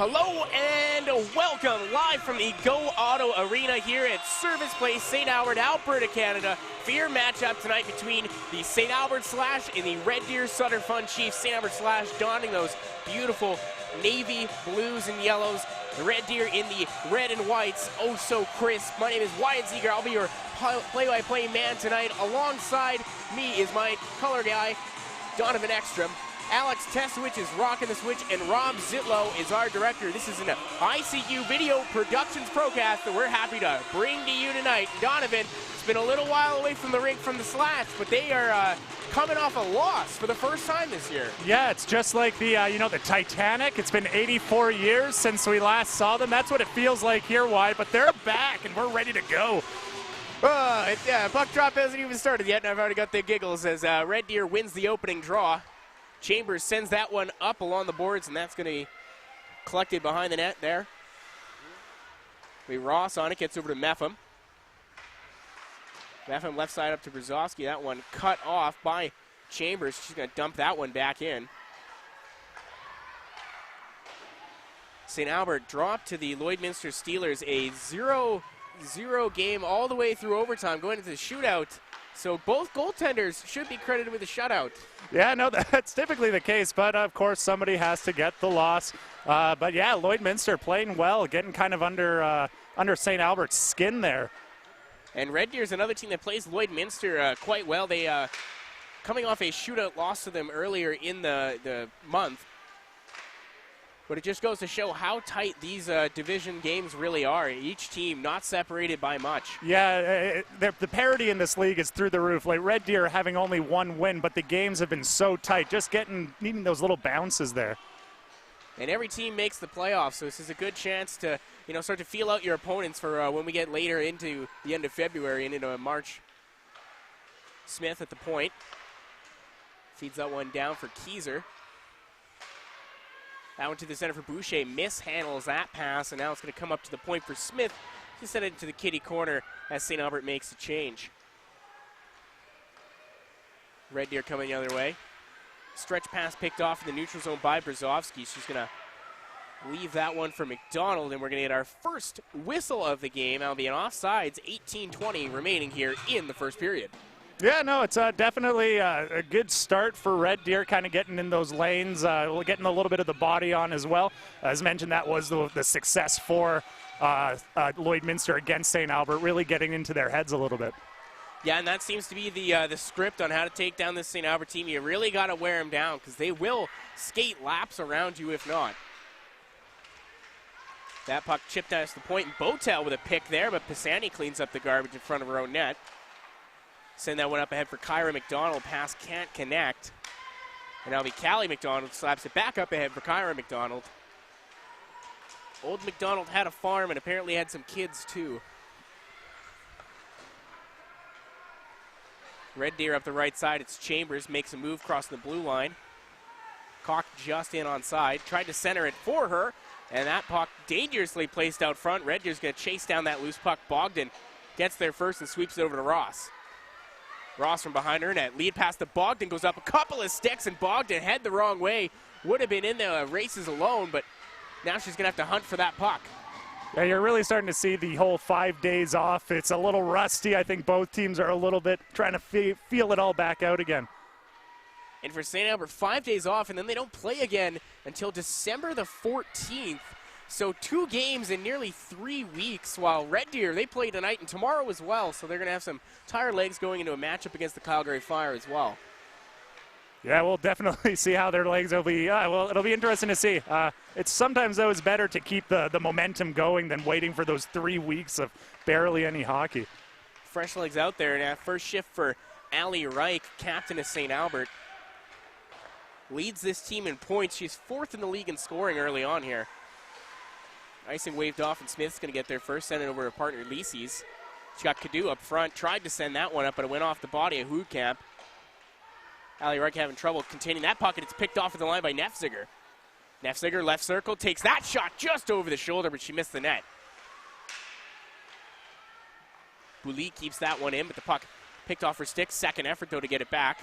Hello and welcome live from the Go Auto Arena here at Servus Place, St. Albert, Alberta, Canada, for your matchup tonight between the St. Albert Slash and the Red Deer Sutter Fun Chiefs. St. Albert Slash donning those beautiful navy blues and yellows. The Red Deer in the red and whites, oh so crisp. My name is Wyatt Ziegler. I'll be your play-by-play man tonight. Alongside me is my color guy, Donovan Ekstrom. Alex Tesowich is rocking the switch, and Rob Zitlow is our director. This is an ICU Video Productions Procast that we're happy to bring to you tonight. Donovan, it's been a little while away from the rink from the Slash, but they are coming off a loss for the first time this year. Yeah, it's just like the, the Titanic. It's been 84 years since we last saw them. That's what it feels like here, Wyatt, but they're back, and we're ready to go. Yeah, puck drop hasn't even started yet, and I've already got the giggles as Red Deer wins the opening draw. Chambers sends that one up along the boards, and that's going to be collected behind the net there. Ross on it, gets over to Meffam. Meffam left side up to Brzezowski. That one cut off by Chambers. She's going to dump that one back in. St. Albert dropped to the Lloydminster Steelers, a 0-0 game all the way through overtime, going into the shootout. So both goaltenders should be credited with a shutout. Yeah, no, that's typically the case, but of course somebody has to get the loss. But yeah, Lloydminster playing well, getting kind of under St. Albert's skin there. And Red Deer's another team that plays Lloydminster quite well. They coming off a shootout loss to them earlier in the month. But it just goes to show how tight these division games really are. Each team not separated by much. Yeah, the parity in this league is through the roof. Like Red Deer having only one win, but the games have been so tight, just needing those little bounces there. And every team makes the playoffs, so this is a good chance to start to feel out your opponents for when we get later into the end of February and into March. Smith at the point. Feeds that one down for Keyser. That one to the center for Boucher, mishandles that pass, and now it's going to come up to the point for Smith to send it into the kitty corner as St. Albert makes a change. Red Deer coming the other way. Stretch pass picked off in the neutral zone by Brzezowski. She's going to leave that one for McDonald, and we're going to get our first whistle of the game. That'll be an offsides, 18-20 remaining here in the first period. Yeah, no, it's definitely a good start for Red Deer, kind of getting in those lanes, getting a little bit of the body on as well. As mentioned, that was the success for Lloydminster against St. Albert, really getting into their heads a little bit. Yeah, and that seems to be the script on how to take down this St. Albert team. You really got to wear them down because they will skate laps around you if not. That puck chipped down to the point, and Botel with a pick there, but Pisani cleans up the garbage in front of her own net. Send that one up ahead for Kyra McDonald. Pass can't connect. And that'll be Callie McDonald. Slaps it back up ahead for Kyra McDonald. Old McDonald had a farm and apparently had some kids too. Red Deer up the right side. It's Chambers. Makes a move crossing the blue line. Cock just in on side. Tried to center it for her. And that puck dangerously placed out front. Red Deer's going to chase down that loose puck. Bogdan gets there first and sweeps it over to Ross. Ross from behind her net. Lead pass to Bogdan, goes up a couple of sticks, and Bogdan head the wrong way. Would have been in the races alone, but now she's going to have to hunt for that puck. Yeah, you're really starting to see the whole 5 days off. It's a little rusty. I think both teams are a little bit trying to feel it all back out again. And for St. Albert, 5 days off, and then they don't play again until December the 14th. So 2 games in nearly 3 weeks, while Red Deer, they play tonight and tomorrow as well, so they're going to have some tired legs going into a matchup against the Calgary Fire as well. Yeah, we'll definitely see how their legs will be. Well, it'll be interesting to see. It's sometimes, though, it's better to keep the momentum going than waiting for those 3 weeks of barely any hockey. Fresh legs out there, and first shift for Allie Reich, captain of St. Albert. Leads this team in points. She's 4th in the league in scoring early on here. Icing waved off, and Smith's going to get there first, send it over to partner Lisi's. She got Cadu up front, tried to send that one up, but it went off the body of Hoodkamp. Allie Reich having trouble containing that puck, and it's picked off at the line by Nefziger. Nefziger, left circle, takes that shot just over the shoulder, but she missed the net. Boulay keeps that one in, but the puck picked off her stick. Second effort, though, to get it back.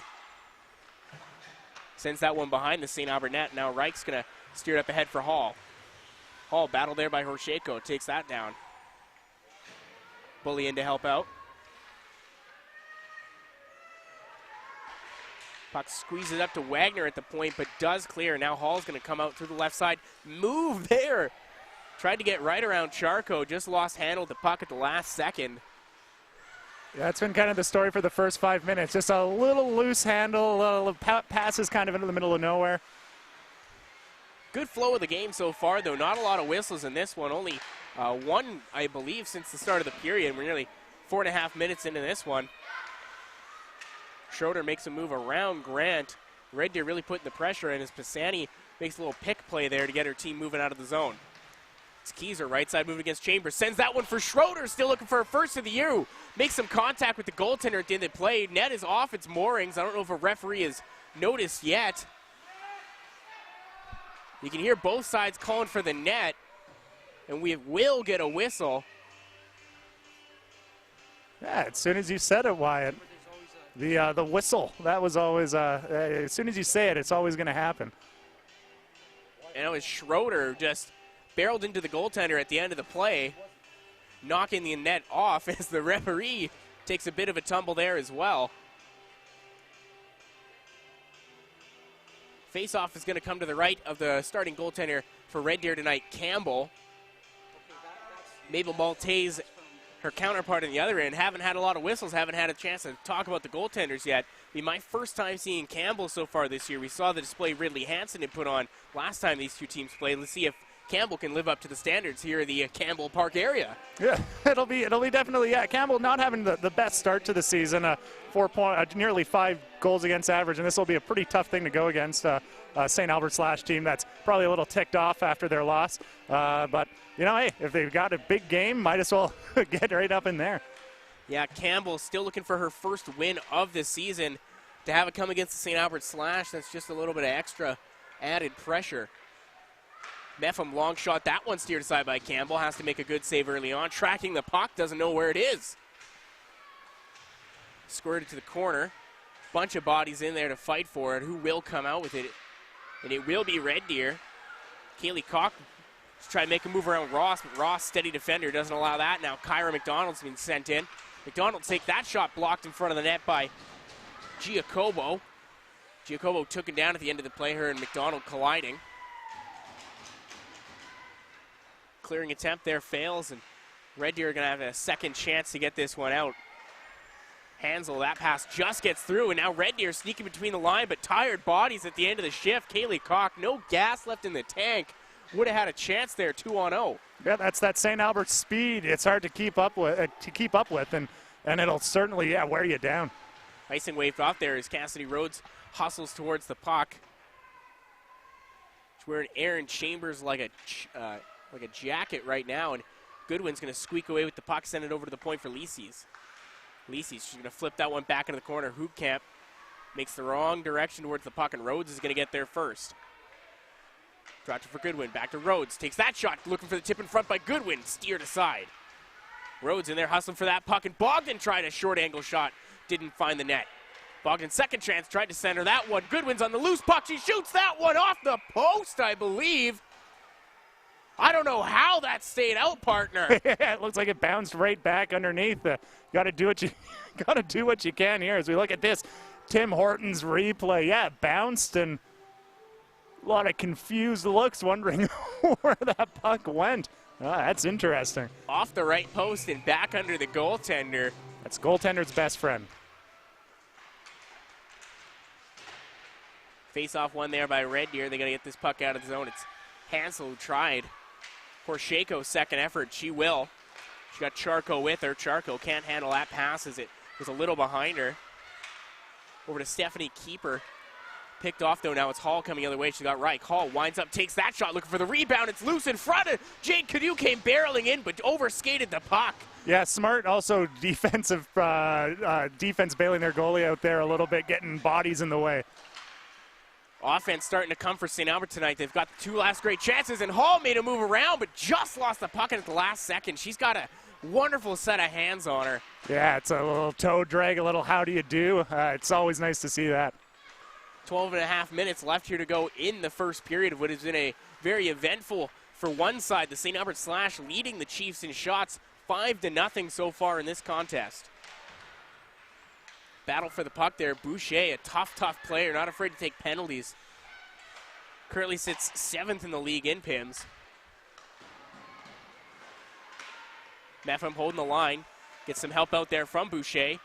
Sends that one behind the St. Albert net. Now Reich's going to steer it up ahead for Hall. Hall battled there by Horsheko, takes that down. Bully in to help out. Puck squeezes up to Wagner at the point, but does clear. Now Hall's going to come out through the left side. Move there. Tried to get right around Charco, just lost handle of the puck at the last second. Yeah, that's been kind of the story for the first 5 minutes. Just a little loose handle, little passes kind of into the middle of nowhere. Good flow of the game so far, though. Not a lot of whistles in this one. Only one, I believe, since the start of the period. We're nearly 4.5 minutes into this one. Schroeder makes a move around Grant. Red Deer really putting the pressure in as Pisani makes a little pick play there to get her team moving out of the zone. It's Keyser, right side moving against Chambers. Sends that one for Schroeder, still looking for her first of the year. Makes some contact with the goaltender at the end of the play. Net is off its moorings. I don't know if a referee has noticed yet. You can hear both sides calling for the net, and we will get a whistle. Yeah, as soon as you said it, Wyatt. The whistle, that was always, as soon as you say it, it's always going to happen. And it was Schroeder just barreled into the goaltender at the end of the play, knocking the net off as the referee takes a bit of a tumble there as well. Face-off is going to come to the right of the starting goaltender for Red Deer tonight, Campbell. Mabel Maltese, her counterpart on the other end, haven't had a lot of whistles, haven't had a chance to talk about the goaltenders yet. It'll be my first time seeing Campbell so far this year. We saw the display Ridley Hansen had put on last time these two teams played. Let's see if Campbell can live up to the standards here in the Campbell Park area. Yeah, it'll be definitely, yeah. Campbell not having the best start to the season, nearly 5 goals against average, and this will be a pretty tough thing to go against St. Albert / team that's probably a little ticked off after their loss. But, you know, hey, if they've got a big game, might as well get right up in there. Yeah, Campbell still looking for her first win of the season. To have it come against the St. Albert / that's just a little bit of extra added pressure. Mepham long shot, that one steered aside by Campbell, has to make a good save early on. Tracking the puck, doesn't know where it is. Squirted to the corner. Bunch of bodies in there to fight for it. Who will come out with it? And it will be Red Deer. Kaylee Koch trying to make a move around Ross, but Ross, steady defender, doesn't allow that. Now Kyra McDonald's been sent in. McDonald take that shot blocked in front of the net by Giacobo. Giacobo took him down at the end of the play, her and McDonald colliding. Clearing attempt there fails, and Red Deer are going to have a second chance to get this one out. Hansel, that pass just gets through, and now Red Deer sneaking between the line, but tired bodies at the end of the shift. Kaylee Koch, no gas left in the tank. Would have had a chance there, 2-on-0. Yeah, that's that St. Albert speed. It's hard to keep up with, and it'll certainly, yeah, wear you down. Icing waved off there as Cassidy Rhodes hustles towards the puck. She's wearing Aaron Chambers like a jacket right now, and Goodwin's going to squeak away with the puck, send it over to the point for Lisi's. She's going to flip that one back into the corner. Hoopkamp makes the wrong direction towards the puck, and Rhodes is going to get there first. Dropped it for Goodwin, back to Rhodes. Takes that shot, looking for the tip in front by Goodwin, steered aside. Rhodes in there hustling for that puck, and Bogdan tried a short angle shot, didn't find the net. Bogdan second chance, tried to center that one. Goodwin's on the loose puck, she shoots that one off the post, I believe. I don't know how that stayed out, partner. It looks like it bounced right back underneath. Got to do what you can here as we look at this. Tim Horton's replay. Yeah, it bounced, and a lot of confused looks, wondering where that puck went. That's interesting. Off the right post and back under the goaltender. That's goaltender's best friend. Face-off one there by Red Deer. They got to get this puck out of the zone. It's Hansel who tried. Porsheko second effort. She will. She got Charco with her. Charco can't handle that pass as it was a little behind her. Over to Stephanie Keeper. Picked off, though. Now it's Hall coming the other way. She got Reich. Hall winds up, takes that shot, looking for the rebound. It's loose in front of Jade Cadu, came barreling in, but overskated the puck. Yeah, smart. Also defense bailing their goalie out there a little bit, getting bodies in the way. Offense starting to come for St. Albert tonight. They've got the 2 last great chances, and Hall made a move around, but just lost the puck at the last second. She's got a wonderful set of hands on her. Yeah, it's a little toe drag, a little how do you do. It's always nice to see that. 12 and a half minutes left here to go in the first period of what has been a very eventful for one side. The St. Albert Slash leading the Chiefs in shots 5-0 so far in this contest. Battle for the puck there. Boucher, a tough player, not afraid to take penalties. Currently sits 7th in the league in PIMS. Mepham holding the line. Gets some help out there from Boucher.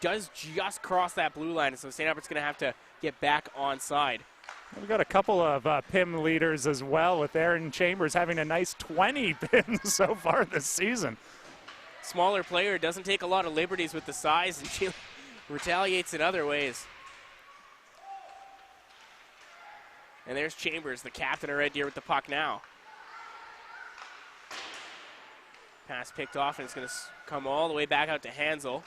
Does just cross that blue line, so St. Albert's going to have to get back onside. We've got a couple of PIM leaders as well, with Aaron Chambers having a nice 20 PIMs so far this season. Smaller player, doesn't take a lot of liberties with the size, and she retaliates in other ways. And there's Chambers, the captain of Red Deer, with the puck now. Pass picked off, and it's going to come all the way back out to Hansel.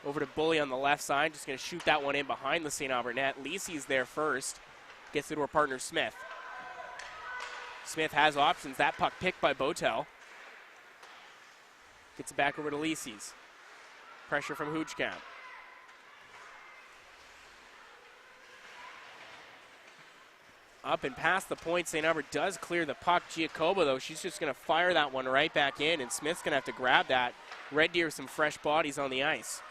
Over to Bully on the left side, just going to shoot that one in behind the St. Albert net. Lisi's there first, gets it to her partner Smith. Smith has options, that puck picked by Botel. Gets it back over to Lisi's. Pressure from Hoochkamp. Up and past the point, St. Albert does clear the puck. Giacoba, though, she's just going to fire that one right back in, and Smith's going to have to grab that. Red Deer with some fresh bodies on the ice.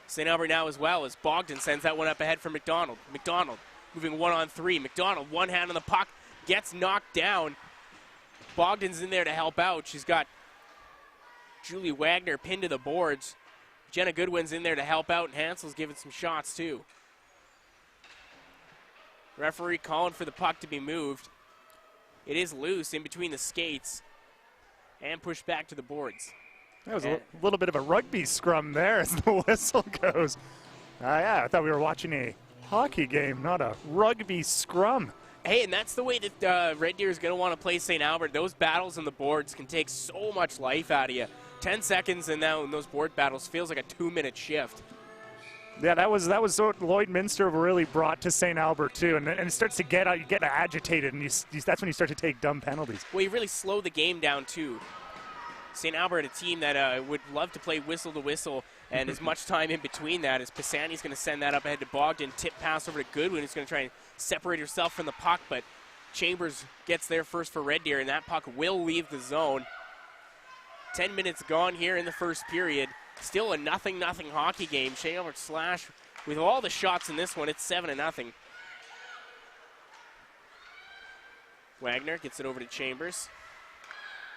St. Albert now as well as Bogdan sends that one up ahead for McDonald. McDonald moving 1-on-3. McDonald, one hand on the puck, gets knocked down. Bogdan's in there to help out. She's got Julie Wagner pinned to the boards. Jenna Goodwin's in there to help out, and Hansel's giving some shots too. Referee calling for the puck to be moved. It is loose in between the skates and pushed back to the boards. That was a little bit of a rugby scrum there as the whistle goes. Yeah, I thought we were watching a hockey game, not a rugby scrum. Hey, and that's the way that Red Deer is going to want to play St. Albert. Those battles on the boards can take so much life out of you. 10 seconds and now in those board battles feels like a 2-minute shift. Yeah, that was what Lloyd Minster really brought to St. Albert too, and it starts to get agitated, and that's when you start to take dumb penalties. Well, you really slow the game down too. St. Albert, a team that would love to play whistle to whistle, and as much time in between that as Pisani's going to send that up ahead to Bogdan, tip pass over to Goodwin, who's going to try and separate herself from the puck, but Chambers gets there first for Red Deer, and that puck will leave the zone. 10 minutes gone here in the first period. Still a 0-0 hockey game. St. Albert Slash with all the shots in this one. It's 7-0. Wagner gets it over to Chambers.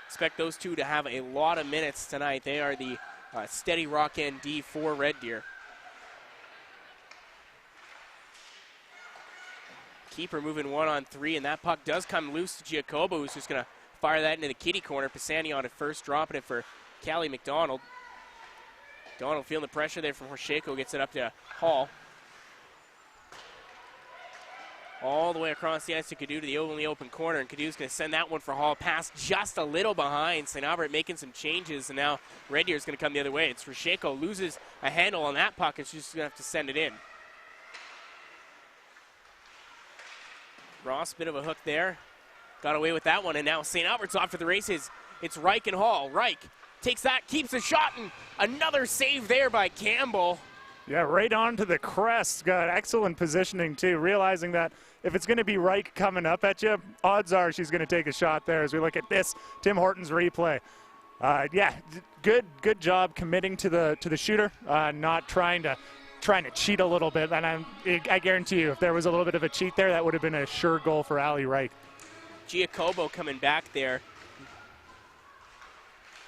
Expect those two to have a lot of minutes tonight. They are the steady rock ND for Red Deer. Keeper moving 1-on-3, and that puck does come loose to Giacobo, who's just going to fire that into the kitty corner. Pisani on it first, dropping it for Callie McDonald. McDonald feeling the pressure there from Horsheko, gets it up to Hall. All the way across the ice to Cadu to the only open corner, and Cadu's going to send that one for Hall. Pass just a little behind. St. Albert making some changes, and now Red Deer's going to come the other way. It's Horsheko loses a handle on that puck, and she's just going to have to send it in. Ross, bit of a hook there. Got away with that one, and now St. Albert's off to the races. It's Reich and Hall. Reich takes that, keeps a shot, and another save there by Campbell. Yeah, right onto the crest. Got excellent positioning, too, realizing that if it's going to be Reich coming up at you, odds are she's going to take a shot there as we look at this Tim Hortons replay. Yeah, good job committing to the shooter, not trying to cheat a little bit. And I guarantee you, if there was a little bit of a cheat there, that would have been a sure goal for Ali Reich. Giacobo coming back there.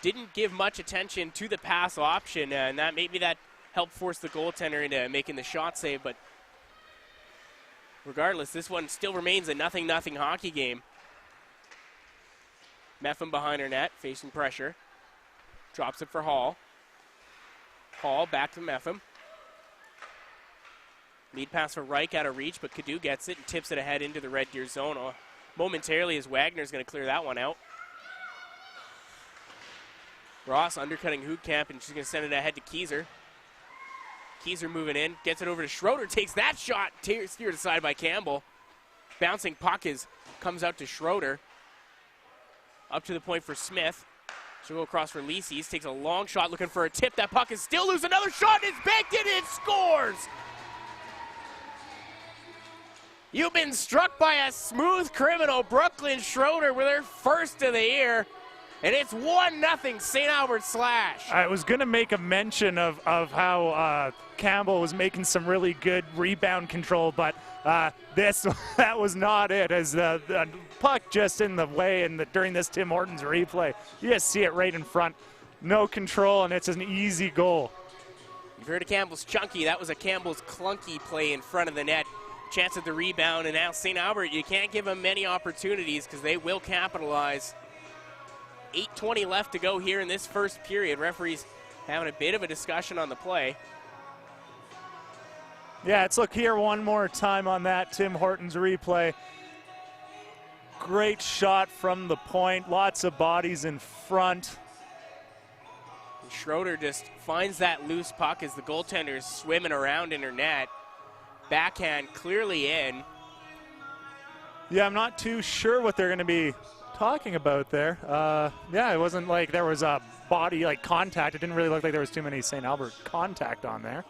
Didn't give much attention to the pass option, and that maybe that helped force the goaltender into making the shot save, but regardless, this one still remains a 0-0 hockey game. Mepham behind her net, facing pressure. Drops it for Hall. Hall back to Mepham. Lead pass for Reich out of reach, but Cadu gets it and tips it ahead into the Red Deer zone. Momentarily as Wagner's going to clear that one out. Ross undercutting Hoodcamp, and she's going to send it ahead to Keyser. Keyser moving in, gets it over to Schroeder, takes that shot, steered aside by Campbell. Bouncing puck comes out to Schroeder. Up to the point for Smith. She'll go across for Lisi's, takes a long shot looking for a tip. That puck is still loose, another shot, and it's banked in, and it scores! You've been struck by a smooth criminal, Brooklyn Schroeder, with her first of the year. And it's 1-0 St. Albert Slash. I was going to make a mention of how Campbell was making some really good rebound control, but that was not it. As the puck just in the way, and during this Tim Hortons replay, you just see it right in front. No control, and it's an easy goal. You've heard of Campbell's chunky. That was a Campbell's clunky play in front of the net. Chance at the rebound, and now St. Albert, you can't give them many opportunities because they will capitalize. 8:20 left to go here in this first period. Referees having a bit of a discussion on the play. Yeah, let's look here one more time on that Tim Hortons replay. Great shot from the point. Lots of bodies in front. And Schroeder just finds that loose puck as the goaltender is swimming around in her net. Backhand clearly in. Yeah, I'm not too sure what they're going to be talking about there. Yeah, it wasn't like there was a body contact. It didn't really look like there was too many St. Albert contact on there.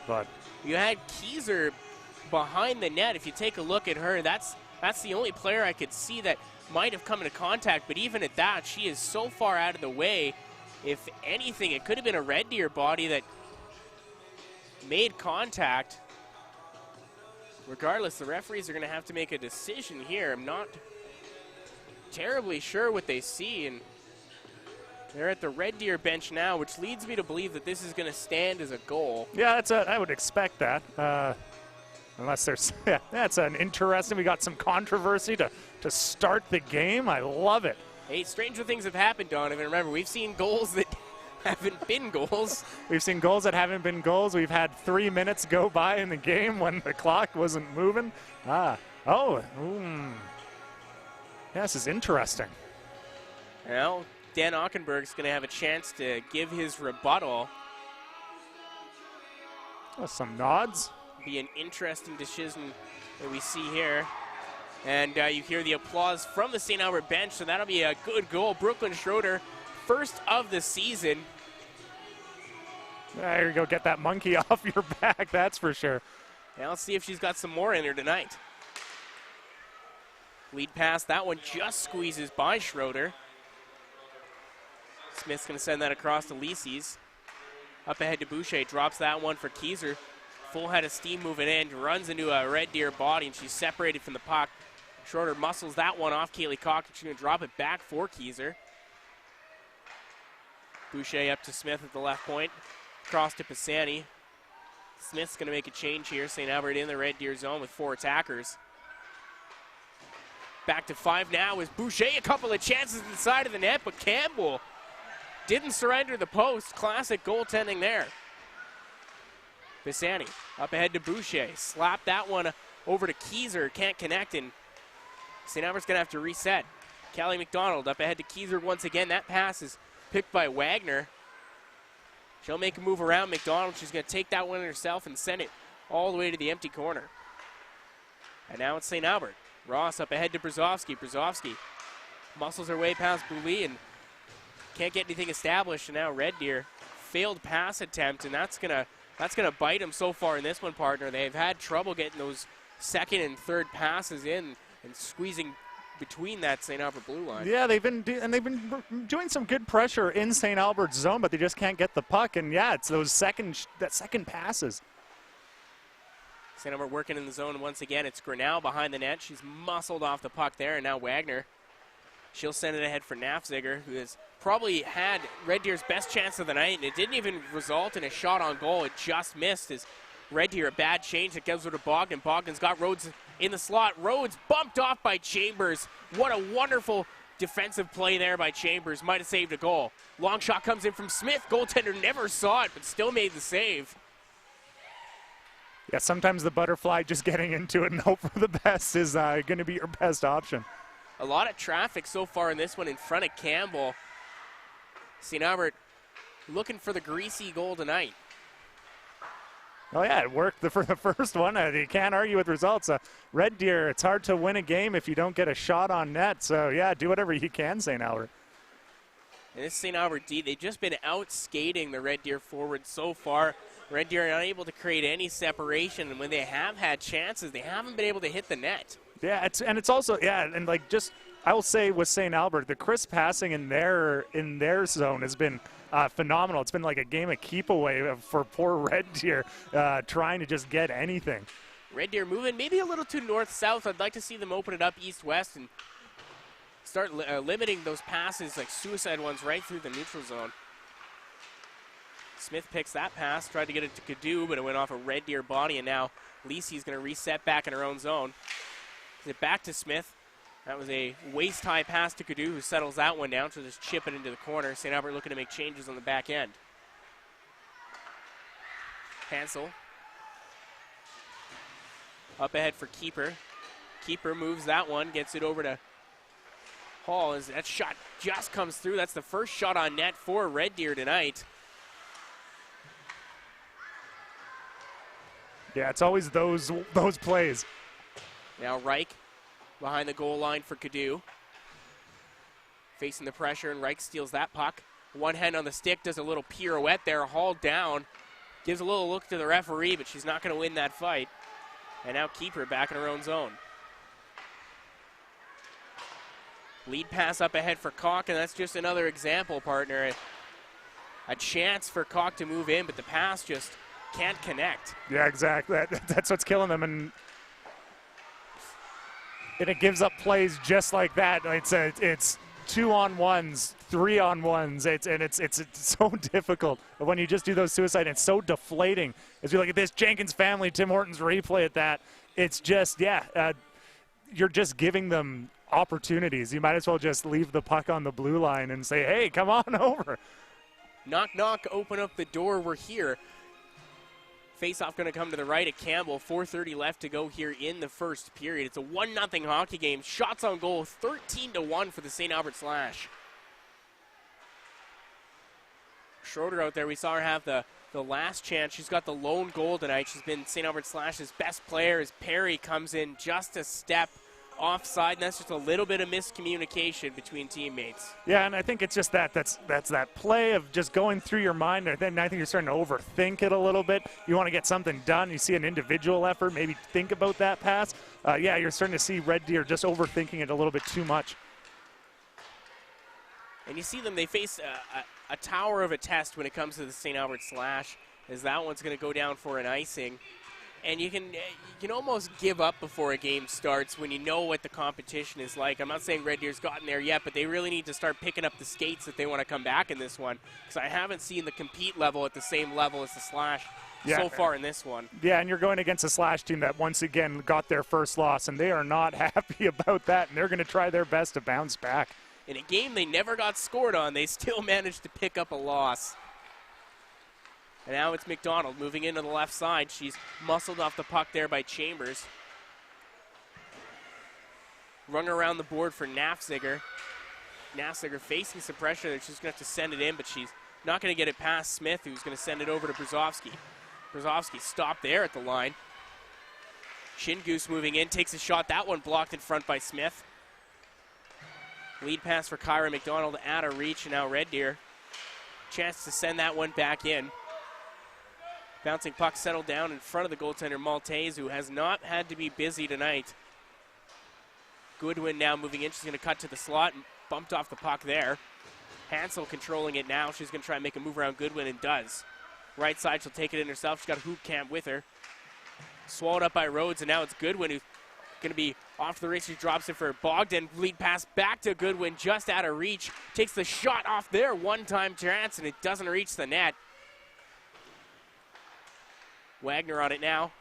But you had Keyser behind the net. If you take a look at her, that's the only player I could see that might have come into contact. But even at that, she is so far out of the way. If anything, it could have been a Red Deer body that made contact. Regardless, the referees are going to have to make a decision here. I'm not terribly sure what they see, and they're at the Red Deer bench now, which leads me to believe that this is going to stand as a goal. Yeah, I would expect that. Unless there's, yeah, that's an interesting. We got some controversy to start the game. I love it. Hey, stranger things have happened, Donovan. Remember, we've seen goals that haven't been goals. We've seen goals that haven't been goals. We've had 3 minutes go by in the game when the clock wasn't moving. Yeah, this is interesting. Well, Dan Ockenberg's going to have a chance to give his rebuttal. Oh, some nods. Be an interesting decision that we see here. And you hear the applause from the St. Albert bench, so that'll be a good goal. Brooklyn Schroeder, first of the season. There you go, get that monkey off your back, that's for sure. Now let's see if she's got some more in her tonight. Lead pass, that one just squeezes by Schroeder. Smith's going to send that across to Lisi's. Up ahead to Boucher, drops that one for Keyser. Full head of steam moving in, runs into a Red Deer body, and she's separated from the puck. Schroeder muscles that one off Kaylee Cock, and she's going to drop it back for Keyser. Boucher up to Smith at the left point. Cross to Pisani. Smith's going to make a change here. St. Albert in the Red Deer zone with 4 attackers. Back to 5 now is Boucher. A couple of chances inside of the net, but Campbell didn't surrender the post. Classic goaltending there. Pisani up ahead to Boucher. Slap that one over to Keyser. Can't connect, and St. Albert's going to have to reset. Callie McDonald up ahead to Keyser once again. That pass is picked by Wagner. She'll make a move around McDonald. She's going to take that one herself and send it all the way to the empty corner. And now it's St. Albert. Ross up ahead to Brzezowski. Brzezowski muscles her way past Boulay and can't get anything established. And now Red Deer failed pass attempt, and that's gonna bite them so far in this one, partner. They've had trouble getting those second and third passes in and squeezing between that St. Albert blue line. Yeah, they've been doing some good pressure in St. Albert's zone, but they just can't get the puck. And yeah, it's those second passes. St. Albert working in the zone once again. It's Grinnell behind the net. She's muscled off the puck there, and now Wagner. She'll send it ahead for Nafziger, who has probably had Red Deer's best chance of the night, and it didn't even result in a shot on goal. It just missed as Red Deer, a bad change that gives her to Bogdan. Bogdan's got Rhodes in the slot. Rhodes bumped off by Chambers. What a wonderful defensive play there by Chambers. Might have saved a goal. Long shot comes in from Smith. Goaltender never saw it, but still made the save. Yeah, sometimes the butterfly just getting into it and hope for the best is going to be your best option. A lot of traffic so far in this one in front of Campbell. St. Albert looking for the greasy goal tonight. Oh, yeah, it worked for the first one. You can't argue with results. Red Deer, it's hard to win a game if you don't get a shot on net. So, yeah, do whatever you can, St. Albert. And this St. Albert D, they've just been out skating the Red Deer forward so far. Red Deer are unable to create any separation, and when they have had chances, they haven't been able to hit the net. Yeah, it's also, and like just, I will say with St. Albert, the crisp passing in their zone has been phenomenal. It's been like a game of keep away for poor Red Deer trying to just get anything. Red Deer moving maybe a little too north-south. I'd like to see them open it up east-west and start limiting those passes, like suicide ones, right through the neutral zone. Smith picks that pass, tried to get it to Cadu, but it went off a Red Deer body, and now Lisi's going to reset back in her own zone. Get back to Smith. That was a waist-high pass to Cadu, who settles that one down, so just chip it into the corner. St. Albert looking to make changes on the back end. Hansel. Up ahead for Keeper. Keeper moves that one, gets it over to Hall. As that shot just comes through. That's the first shot on net for Red Deer tonight. Yeah, it's always those plays. Now Reich behind the goal line for Cadu. Facing the pressure, and Reich steals that puck. One hand on the stick, does a little pirouette there, hauled down. Gives a little look to the referee, but she's not going to win that fight. And now Keeper back in her own zone. Lead pass up ahead for Koch, and that's just another example, partner. A chance for Koch to move in, but the pass just can't connect. Yeah, exactly. That's what's killing them, and it gives up plays just like that. It's 2-on-1s, 3-on-1s. It's so difficult when you just do those suicide. It's so deflating. As you look at this Jenkins family, Tim Hortons replay at that, it's just you're just giving them opportunities. You might as well just leave the puck on the blue line and say, hey, come on over. Knock, knock, open up the door, we're here. Face-off going to come to the right at Campbell. 4:30 left to go here in the first period. It's a 1-0 hockey game. Shots on goal, 13-1 for the St. Albert Slash. Schroeder out there, we saw her have the last chance. She's got the lone goal tonight. She's been St. Albert Slash's best player as Perry comes in just a step offside, and that's just a little bit of miscommunication between teammates. Yeah, and I think it's just that's that play of just going through your mind. And then I think you're starting to overthink it a little bit. You want to get something done. You see an individual effort, maybe think about that pass. You're starting to see Red Deer just overthinking it a little bit too much. And you see them, they face a tower of a test when it comes to the St. Albert Slash, as that one's going to go down for an icing. And you can almost give up before a game starts when you know what the competition is like. I'm not saying Red Deer's gotten there yet, but they really need to start picking up the skates if they want to come back in this one, because I haven't seen the compete level at the same level as the Slash so far in this one. Yeah, and you're going against a Slash team that once again got their first loss, and they are not happy about that, and they're going to try their best to bounce back. In a game they never got scored on, they still managed to pick up a loss. And now it's McDonald moving into the left side. She's muscled off the puck there by Chambers. Rung around the board for Nafziger. Nafziger facing some pressure there. She's going to have to send it in, but she's not going to get it past Smith, who's going to send it over to Brzozowski. Brzozowski stopped there at the line. Shingoose moving in, takes a shot. That one blocked in front by Smith. Lead pass for Kyra McDonald out of reach, and now Red Deer. Chance to send that one back in. Bouncing puck settled down in front of the goaltender Maltese, who has not had to be busy tonight. Goodwin now moving in. She's going to cut to the slot and bumped off the puck there. Hansel controlling it now. She's going to try and make a move around Goodwin, and does. Right side, she'll take it in herself. She's got a hoop camp with her. Swallowed up by Rhodes, and now it's Goodwin who's going to be off the race. She drops it for Bogdan. Lead pass back to Goodwin, just out of reach. Takes the shot off there. One-time chance, and it doesn't reach the net. Wagner on it now.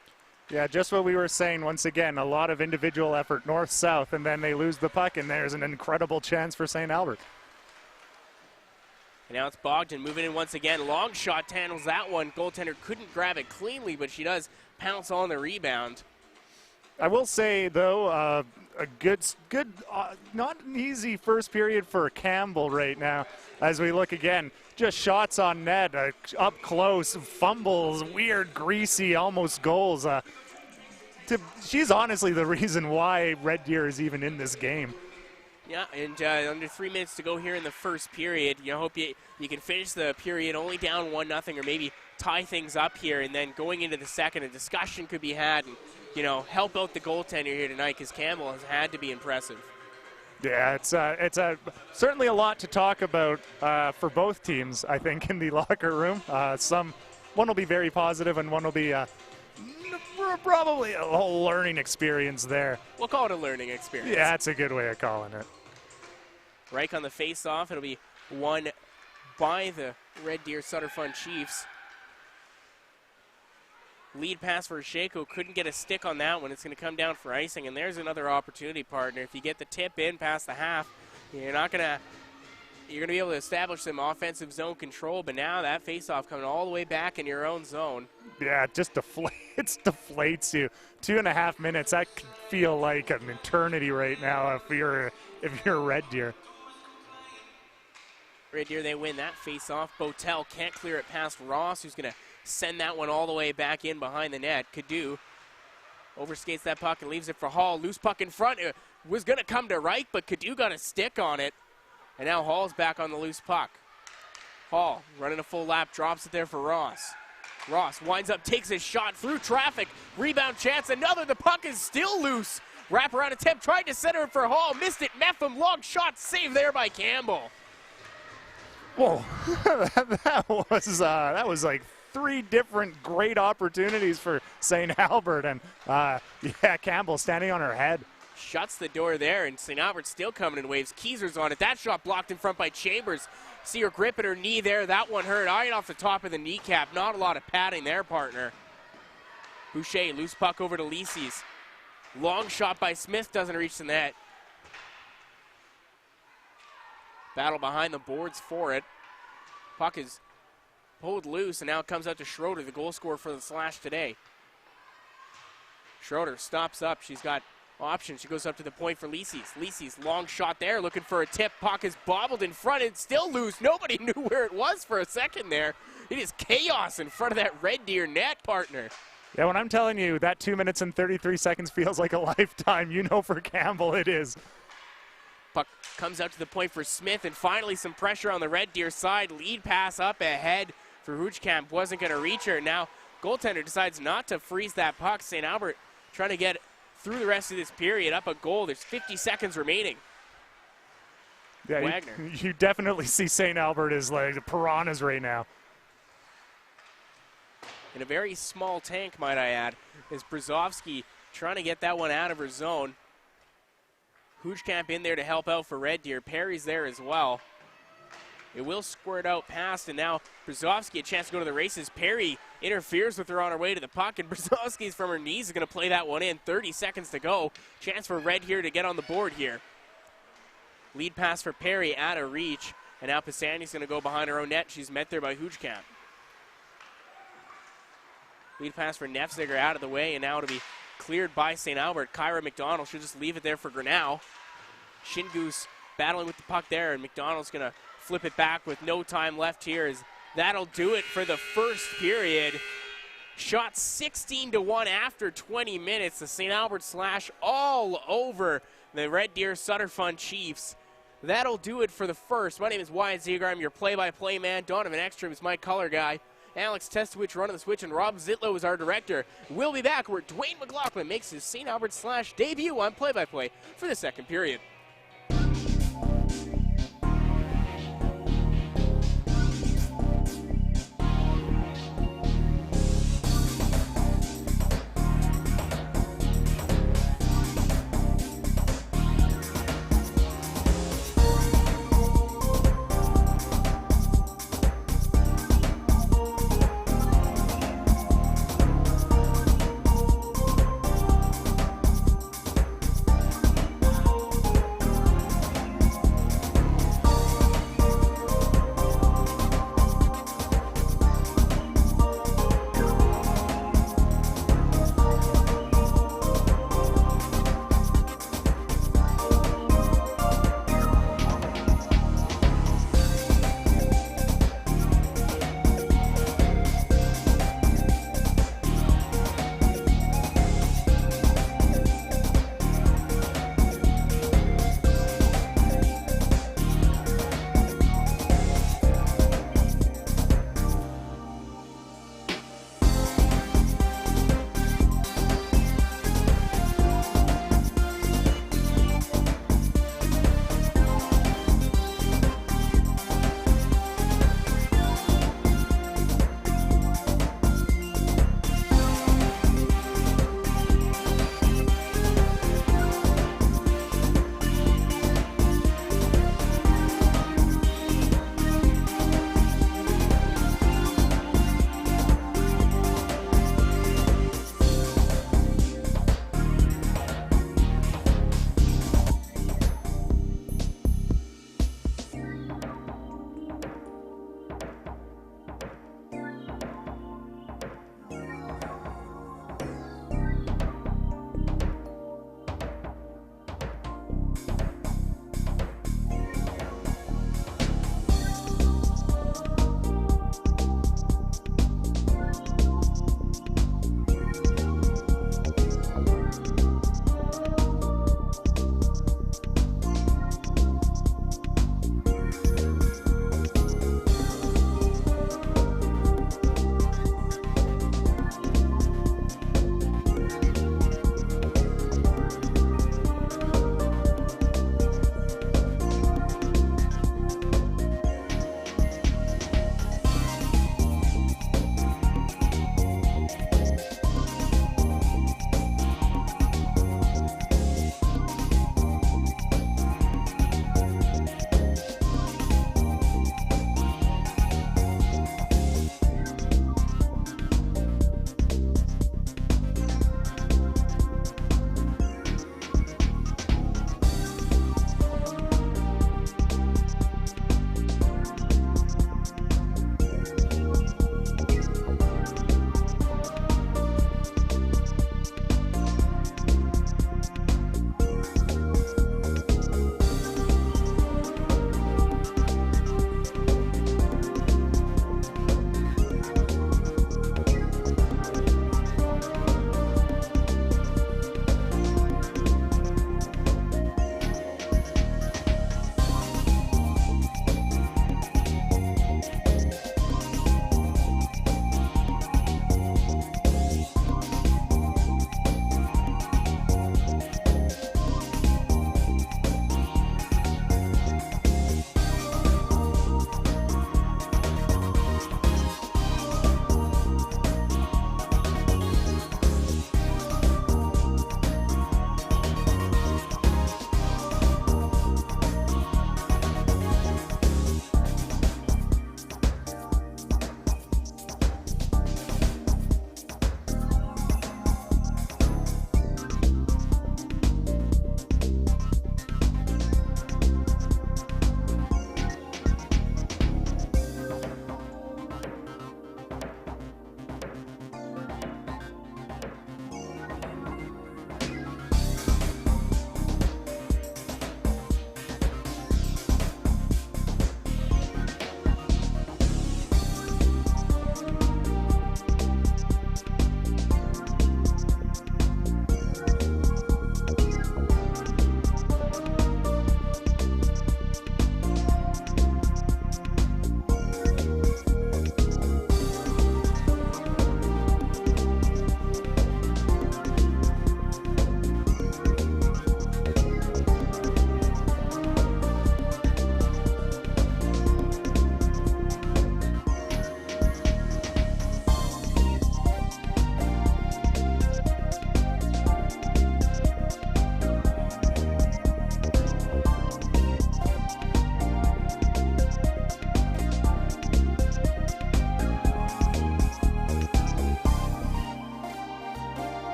Yeah, just what we were saying. Once again, a lot of individual effort, north-south, and then they lose the puck, and there's an incredible chance for St. Albert. And now it's Bogdan moving in once again. Long shot handles that one. Goaltender couldn't grab it cleanly, but she does pounce on the rebound. I will say, though, a good, not an easy first period for Campbell right now. As we look again, just shots on net, up close, fumbles, weird, greasy, almost goals. She's honestly the reason why Red Deer is even in this game. Yeah, and under 3 minutes to go here in the first period. You hope you can finish the period only down 1-0 or maybe tie things up here. And then going into the second, a discussion could be had and, help out the goaltender here tonight because Campbell has had to be impressive. Yeah, it's certainly a lot to talk about for both teams, I think, in the locker room. One will be very positive and one will be probably a whole learning experience there. We'll call it a learning experience. Yeah, that's a good way of calling it. Reich on the face-off. It'll be won by the Red Deer Sutter Fun Chiefs. Lead pass for Shako. Couldn't get a stick on that one. It's going to come down for icing, and there's another opportunity, partner. If you get the tip in past the half, you're going to be able to establish some offensive zone control, but now that face-off coming all the way back in your own zone. Yeah, it just deflates you. 2.5 minutes, that could feel like an eternity right now if you're Red Deer. Red Deer, they win that face-off. Botel can't clear it past Ross, who's going to send that one all the way back in behind the net. Cadu overskates that puck and leaves it for Hall. Loose puck in front. It was going to come to Reich, but Cadu got a stick on it. And now Hall's back on the loose puck. Hall running a full lap, drops it there for Ross. Ross winds up, takes his shot through traffic. Rebound chance, another. The puck is still loose. Wraparound attempt, tried to center it for Hall. Missed it. Meffam, long shot, saved there by Campbell. Whoa, that was like 3 different great opportunities for St. Albert. And, Campbell standing on her head. Shuts the door there, and St. Albert's still coming in waves. Keezer's on it. That shot blocked in front by Chambers. See her grip at her knee there. That one hurt. Right off the top of the kneecap. Not a lot of padding there, partner. Boucher, loose puck over to Lisi's. Long shot by Smith, doesn't reach the net. Battle behind the boards for it. Puck is pulled loose, and now it comes out to Schroeder, the goal scorer for the Slash today. Schroeder stops up. She's got option. She goes up to the point for Lisi's. Lisi's long shot there, looking for a tip. Puck is bobbled in front. It's still loose. Nobody knew where it was for a second there. It is chaos in front of that Red Deer net, partner. Yeah, when I'm telling you that 2 minutes and 33 seconds feels like a lifetime, you know for Campbell it is. Puck comes out to the point for Smith, and finally some pressure on the Red Deer side. Lead pass up ahead for Hoojkamp. Wasn't going to reach her. Now goaltender decides not to freeze that puck. St. Albert trying to get through the rest of this period, up a goal. There's 50 seconds remaining. Yeah, Wagner. You definitely see St. Albert as like the piranhas right now. In a very small tank, might I add, is Brzezowski trying to get that one out of her zone. Hoojkamp in there to help out for Red Deer. Perry's there as well. It will squirt out past, and now Brzezowski a chance to go to the races. Perry interferes with her on her way to the puck, and Brzezowski's from her knees is going to play that one in. 30 seconds to go. Chance for Red here to get on the board here. Lead pass for Perry out of reach, and now Pisani's going to go behind her own net. She's met there by Hoojkamp. Lead pass for Nefziger out of the way, and now it'll be cleared by St. Albert. Kyra McDonald should just leave it there for Grinnell. Shingoose battling with the puck there, and McDonald's going to flip it back with no time left here. As that'll do it for the first period. Shot 16-1 after 20 minutes. The St. Albert Slash all over the Red Deer Sutter Fun Chiefs. That'll do it for the first. My name is Wyatt Zegar. I'm your play-by-play man. Donovan Ekstrom is my color guy. Alex Testowich running the switch, and Rob Zitlow is our director. We'll be back where Dwayne McLaughlin makes his St. Albert Slash debut on play-by-play for the second period.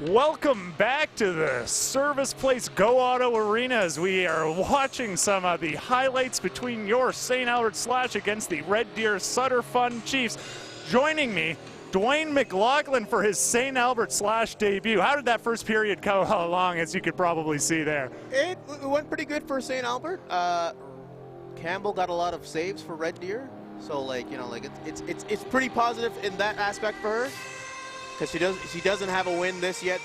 Welcome back to the Service Place Go Auto Arena as we are watching some of the highlights between your St. Albert Slash against the Red Deer Sutter Fun Chiefs. Joining me, Dwayne McLaughlin for his St. Albert Slash debut. How did that first period go along, as you could probably see there? It went pretty good for St. Albert. Campbell got a lot of saves for Red Deer, so it's pretty positive in that aspect for her, because she doesn't have a win this year.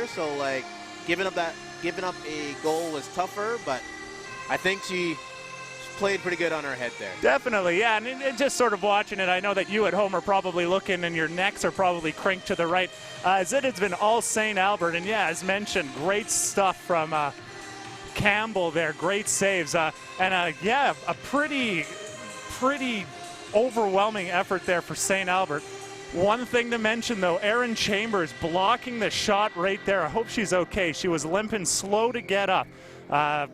So giving up a goal was tougher, but I think she played pretty good on her head there. Definitely, yeah, and just sort of watching it, I know that you at home are probably looking and your necks are probably cranked to the right, as it has been all St. Albert, and yeah, as mentioned, great stuff from Campbell there, great saves, yeah, a pretty overwhelming effort there for St. Albert. One thing to mention, though, Erin Chambers blocking the shot right there. I hope she's okay. She was limping, slow to get up.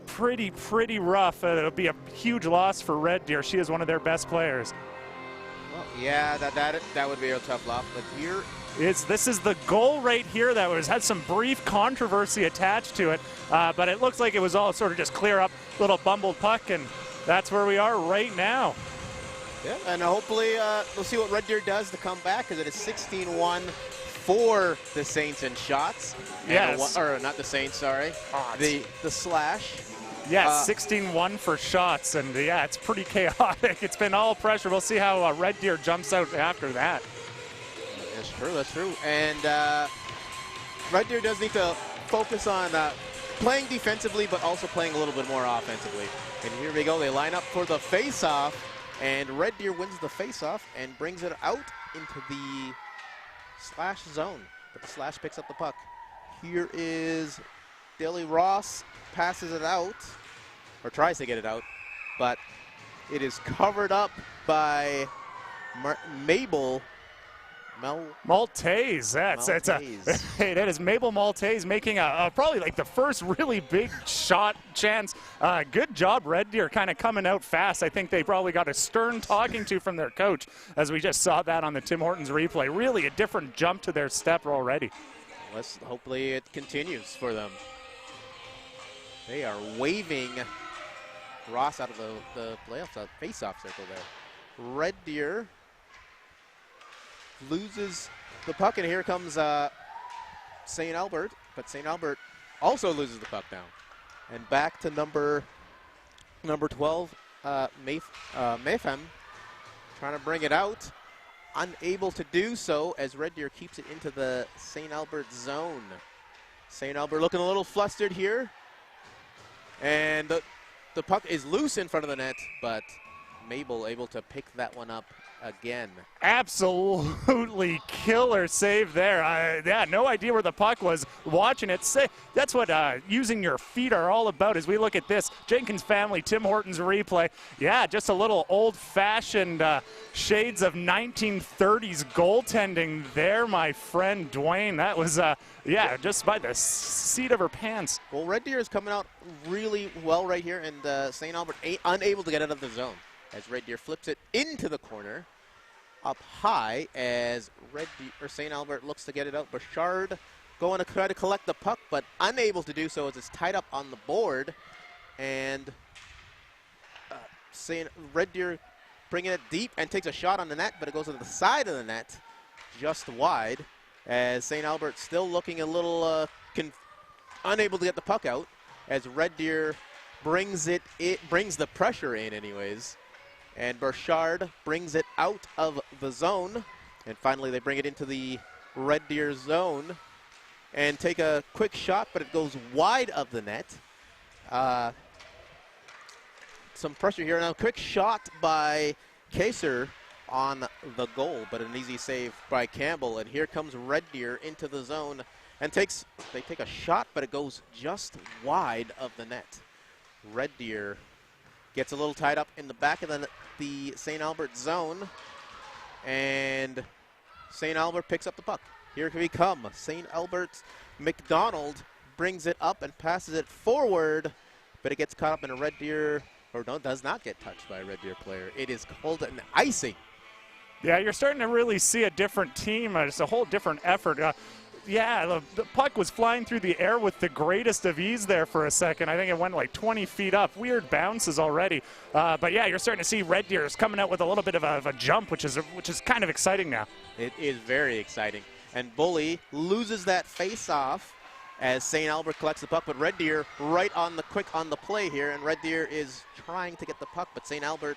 Pretty rough. It'll be a huge loss for Red Deer. She is one of their best players. Well, yeah, that would be a tough loss. But here, this is the goal right here that had some brief controversy attached to it, but it looks like it was all sort of just clear up, little bumbled puck, and that's where we are right now. Yeah, and hopefully we'll see what Red Deer does to come back, because it is 16-1 for the Saints in shots. Yes. Or not the Saints, sorry. The Slash. Yes, 16-1 for shots, and yeah, it's pretty chaotic. It's been all pressure. We'll see how Red Deer jumps out after that. That's true. And Red Deer does need to focus on playing defensively, but also playing a little bit more offensively. And here we go. They line up for the face-off. And Red Deer wins the face-off and brings it out into the Slash zone. But the Slash picks up the puck. Here is Dilly Ross, passes it out, or tries to get it out, but it is covered up by Mabel Maltese. That is Mabel Maltese making probably like the first really big shot chance. Good job, Red Deer, kind of coming out fast. I think they probably got a stern talking to from their coach, as we just saw that on the Tim Hortons replay. Really a different jump to their step already. Hopefully it continues for them. They are waving Ross out of the playoffs, face-off circle there. Red Deer loses the puck, and here comes St. Albert, but St. Albert also loses the puck now. And back to number 12, Mayhem, trying to bring it out. Unable to do so, as Red Deer keeps it into the St. Albert zone. St. Albert looking a little flustered here. And the puck is loose in front of the net, but Mabel able to pick that one up again. Absolutely killer save there. Yeah, no idea where the puck was. Watching it, that's what using your feet are all about. As we look at this Jenkins family Tim Hortons replay, yeah, just a little old-fashioned shades of 1930s goaltending there, my friend Dwayne. That was yeah, just by the seat of her pants. Well, Red Deer is coming out really well right here, and St. Albert unable to get out of the zone, as Red Deer flips it into the corner, up high, as St. Albert looks to get it out. Bouchard going to try to collect the puck, but unable to do so, as it's tied up on the board. And Red Deer bringing it deep and takes a shot on the net, but it goes to the side of the net, just wide, as St. Albert still looking a little unable to get the puck out, as Red Deer brings the pressure in anyways. And Bouchard brings it out of the zone. And finally they bring it into the Red Deer zone and take a quick shot, but it goes wide of the net. Some pressure here now. Quick shot by Kaser on the goal, but an easy save by Campbell. And here comes Red Deer into the zone and they take a shot, but it goes just wide of the net. Red Deer gets a little tied up in the back of the St. Albert zone, and St. Albert picks up the puck. Here we come. St. Albert's McDonald brings it up and passes it forward, but it gets caught up in a Red Deer, or no, does not get touched by a Red Deer player. It is called an icing. Yeah, you're starting to really see a different team. It's a whole different effort. yeah, the puck was flying through the air with the greatest of ease there for a second. I think it went like 20 feet up. Weird bounces already. But yeah, you're starting to see Red Deer is coming out with a little bit of a jump, which is kind of exciting now. It is very exciting. And Bully loses that face-off as St. Albert collects the puck, but Red Deer right on the quick on the play here, and Red Deer is trying to get the puck, but St. Albert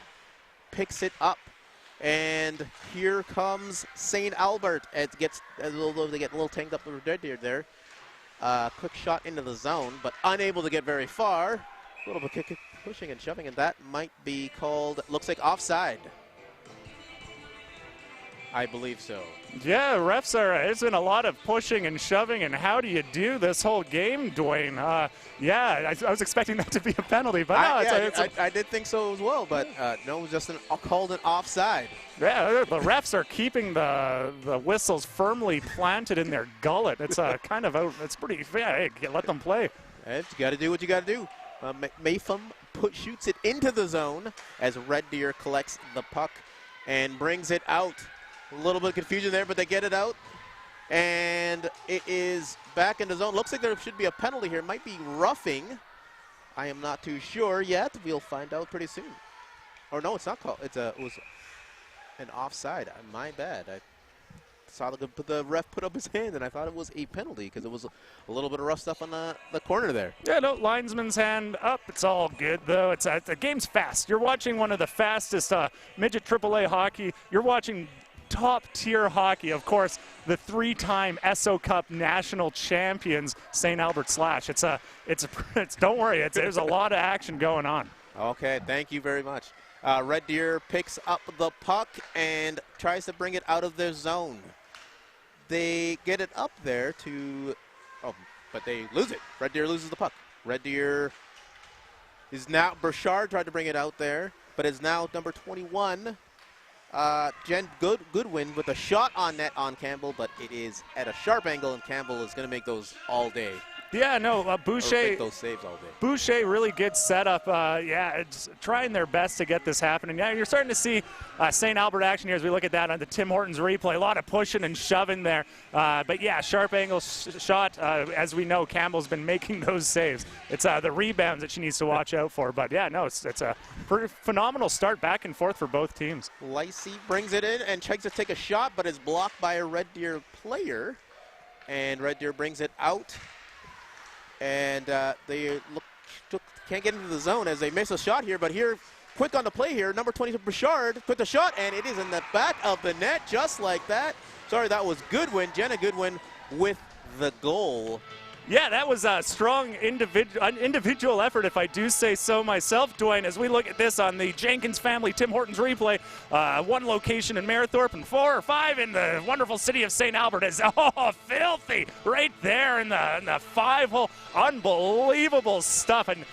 picks it up. And here comes St. Albert. It gets they get a little tangled up with Red Deer there. Quick shot into the zone, but unable to get very far. A little bit pushing and shoving, and that might be called, looks like offside. I believe so. Yeah, refs there's been a lot of pushing and shoving, and how do you do this whole game, Dwayne? Yeah, I was expecting that to be a penalty, but no, I did think so as well, but no, it was just called an offside. Yeah, the refs are keeping the whistles firmly planted in their gullet. It's kind of it's pretty. Yeah, hey, let them play. You got to do what you got to do. Maypham shoots it into the zone as Red Deer collects the puck and brings it out. A little bit of confusion there, but they get it out. And it is back in the zone. Looks like there should be a penalty here. It might be roughing. I am not too sure yet. We'll find out pretty soon. Or no, it's not called. It was an offside. My bad. I saw the ref put up his hand, and I thought it was a penalty because it was a little bit of rough stuff on the corner there. Yeah, no, linesman's hand up. It's all good, though. The game's fast. You're watching one of the fastest midget AAA hockey. You're watching top-tier hockey. Of course, the 3-time SO Cup national champions, St. Albert Slash. Don't worry, there's a lot of action going on. Okay, thank you very much. Red Deer picks up the puck and tries to bring it out of their zone. They get it up there but they lose it. Red Deer loses the puck. Red Deer is now, Burchard tried to bring it out there, but is now number 21. Jen Goodwin with a shot on net on Campbell, but it is at a sharp angle, and Campbell is going to make those all day. Yeah, no, Boucher. Make those saves all day. Boucher, really good setup. It's trying their best to get this happening. Yeah, you're starting to see St. Albert action here as we look at that on the Tim Hortons replay. A lot of pushing and shoving there. But yeah, sharp angle shot. As we know, Campbell's been making those saves. It's the rebounds that she needs to watch out for. But yeah, no, it's a pretty phenomenal start back and forth for both teams. Lacey brings it in and tries to take a shot, but is blocked by a Red Deer player. And Red Deer brings it out. And they can't get into the zone as they miss a shot here. But here, quick on the play here, number 20, Burchard, put the shot, and it is in the back of the net just like that. Sorry, that was Goodwin, Jenna Goodwin with the goal. Yeah, that was a strong individual effort, if I do say so myself, Dwayne, as we look at this on the Jenkins family Tim Hortons replay. One location in Mayerthorpe and 4 or 5 in the wonderful city of St. Albert is, filthy, right there in the 5-hole. Unbelievable stuff, and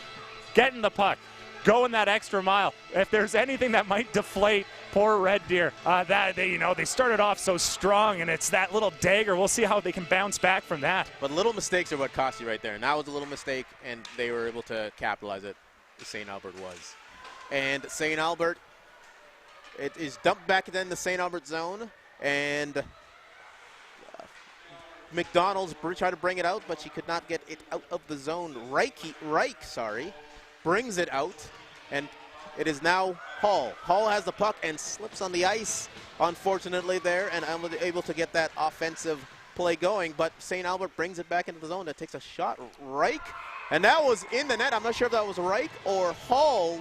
getting the puck, going that extra mile. If there's anything that might deflate poor Red Deer, they started off so strong, and it's that little dagger. We'll see how they can bounce back from that. But little mistakes are what cost you right there. And that was a little mistake, and they were able to capitalize it. St. Albert was. And St. Albert, it is dumped back in the St. Albert zone, and McDonald's tried to bring it out, but she could not get it out of the zone. Reich brings it out, and it is now Hall. Hall has the puck and slips on the ice, unfortunately, there, and I'm able to get that offensive play going. But St. Albert brings it back into the zone. That takes a shot. Reich, and that was in the net. I'm not sure if that was Reich or Hall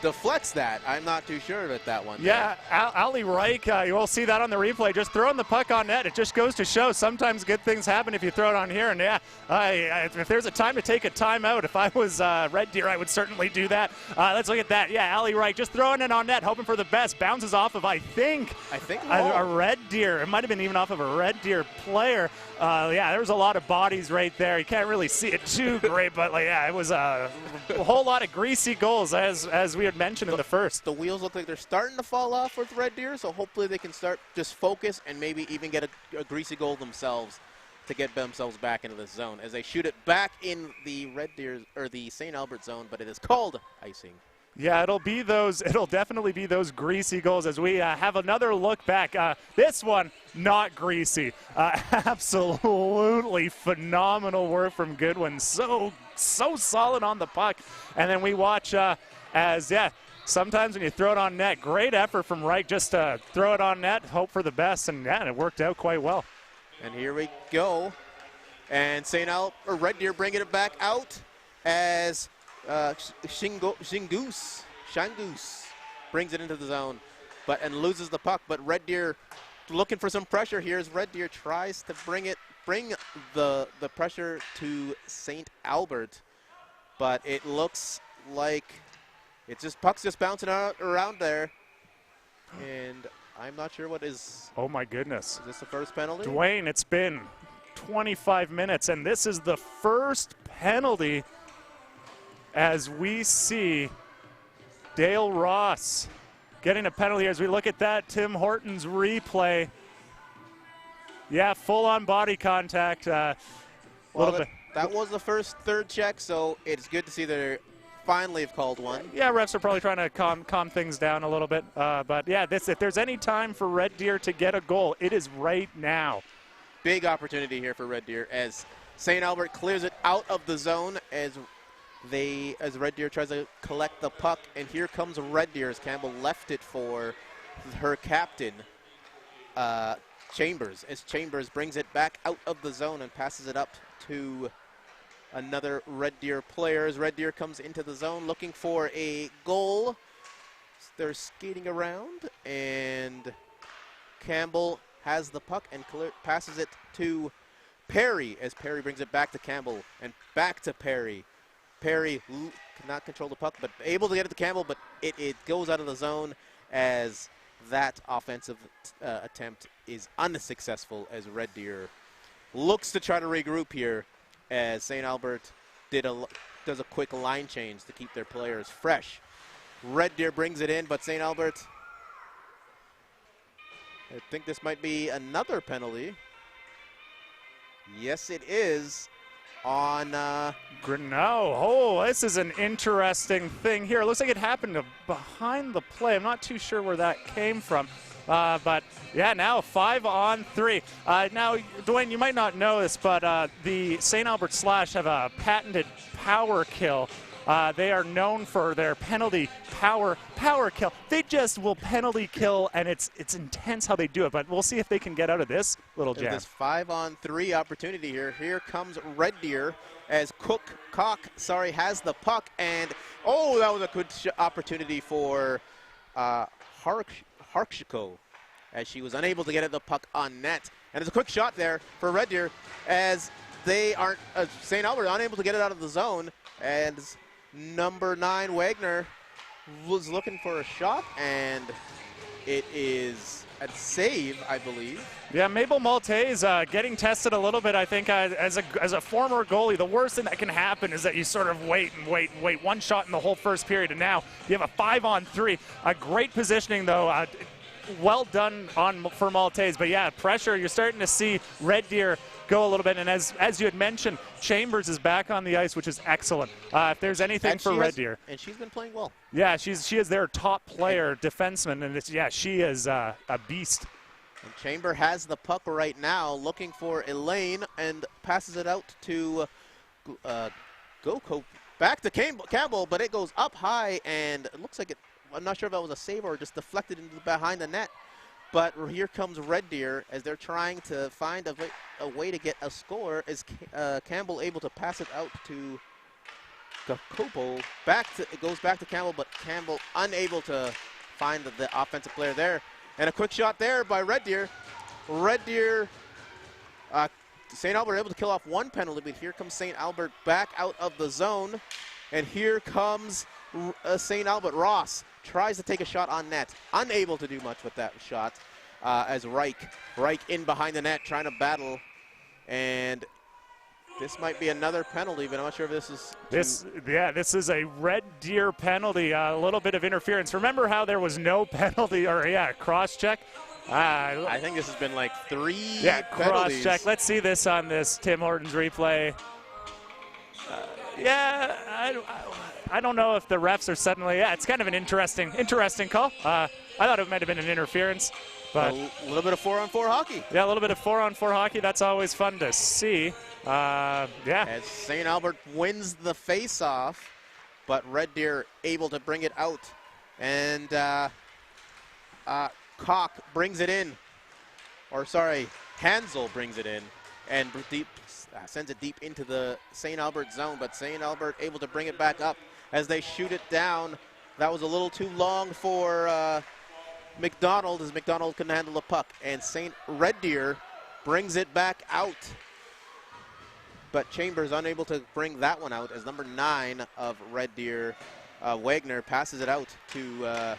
deflects that. I'm not too sure about that one. Yeah, Ali Reich, you will see that on the replay. Just throwing the puck on net. It just goes to show sometimes good things happen if you throw it on here. And yeah, if there's a time to take a timeout, if I was Red Deer, I would certainly do that. Let's look at that. Yeah, Ali Reich just throwing it on net, hoping for the best. Bounces off of, I think a Red Deer. It might have been even off of a Red Deer player. Yeah, there was a lot of bodies right there. You can't really see it too great, but it was a whole lot of greasy goals as we had mentioned in the first. The wheels look like they're starting to fall off with Red Deer, so hopefully they can start just focus and maybe even get a greasy goal themselves to get themselves back into the zone as they shoot it back in the Red Deer or the St. Albert zone, but it is called icing. Yeah, it'll definitely be those greasy goals as we have another look back. This one, not greasy. Absolutely phenomenal work from Goodwin. So solid on the puck. And then we watch sometimes when you throw it on net, great effort from Reich just to throw it on net, hope for the best, and yeah, it worked out quite well. And here we go. And Red Deer bringing it back out as Shangoose brings it into the zone and loses the puck. But Red Deer looking for some pressure here as Red Deer tries to bring the pressure to St. Albert. But it looks like puck's just bouncing around there. And I'm not sure what is. Oh my goodness. Is this the first penalty? Dwayne, it's been 25 minutes and this is the first penalty as we see Dale Ross getting a penalty. As we look at that, Tim Horton's replay. Yeah, full-on body contact. That was the first third check, so it's good to see they finally have called one. Yeah, refs are probably trying to calm things down a little bit. But yeah, if there's any time for Red Deer to get a goal, it is right now. Big opportunity here for Red Deer as St. Albert clears it out of the zone as Red Deer tries to collect the puck, and here comes Red Deer as Campbell left it for her captain, Chambers. As Chambers brings it back out of the zone and passes it up to another Red Deer player as Red Deer comes into the zone looking for a goal. They're skating around, and Campbell has the puck and passes it to Perry as Perry brings it back to Campbell and back to Perry. Perry cannot control the puck, but able to get it to Campbell, but it goes out of the zone as that offensive attempt is unsuccessful as Red Deer looks to try to regroup here as St. Albert does a quick line change to keep their players fresh. Red Deer brings it in, but St. Albert, I think this might be another penalty. Yes, it is. On Grinnell. Oh, this is an interesting thing here. It looks like it happened behind the play. I'm not too sure where that came from. But yeah, now 5-on-3. Now, Dwayne, you might not know this, but the St. Albert Slash have a patented power kill. They are known for their penalty power kill. They just will penalty kill, and it's intense how they do it. But we'll see if they can get out of this little jam. This 5-on-3 opportunity here. Here comes Red Deer as Cock has the puck, and oh, that was a good opportunity for Harkshiko as she was unable to get the puck on net. And it's a quick shot there for Red Deer as they aren't St. Albert unable to get it out of the zone, and number 9 Wagner was looking for a shot, and it is a save, I believe. Yeah, Mabel Maltese getting tested a little bit, I think, as a former goalie. The worst thing that can happen is that you sort of wait. One shot in the whole first period, and now you have a 5-on-3. A great positioning, though. Well done for Maltese. But yeah, pressure. You're starting to see Red Deer go a little bit. And as you had mentioned, Chambers is back on the ice, which is excellent. If there's anything for Red Deer. And she's been playing well. Yeah, she is their top player, defenseman. And she is a beast. And Chamber has the puck right now, looking for Elaine, and passes it out to Goko. Back to Campbell, but it goes up high, and it looks like I'm not sure if that was a save or just deflected into behind the net. But here comes Red Deer as they're trying to find a way to get a score. Is Campbell able to pass it out to Gakopo? It goes back to Campbell, but Campbell unable to find the offensive player there. And a quick shot there by Red Deer. Red Deer, St. Albert able to kill off one penalty, but here comes St. Albert back out of the zone. And here comes St. Albert. Ross tries to take a shot on net. Unable to do much with that shot as Reich in behind the net trying to battle. And this might be another penalty, but I'm not sure if this is. This is a Red Deer penalty. A little bit of interference. Remember how there was no penalty cross check? I think this has been like 3 penalties. Cross check. Let's see this on this Tim Hortons replay. Yeah, I don't know if the refs are suddenly. Yeah, it's kind of an interesting call. I thought it might have been an interference, but A little bit of 4-on-4 hockey. yeah, a little bit of 4-on-4 hockey. That's always fun to see. Yeah. As St. Albert wins the face-off, but Red Deer able to bring it out, and Koch brings it in, or sorry, Hansel brings it in, and sends it deep into the St. Albert zone, but St. Albert able to bring it back up as they shoot it down. That was a little too long for McDonald, as McDonald couldn't handle the puck, and Red Deer brings it back out. But Chambers unable to bring that one out as number 9 of Red Deer, Wagner, passes it out to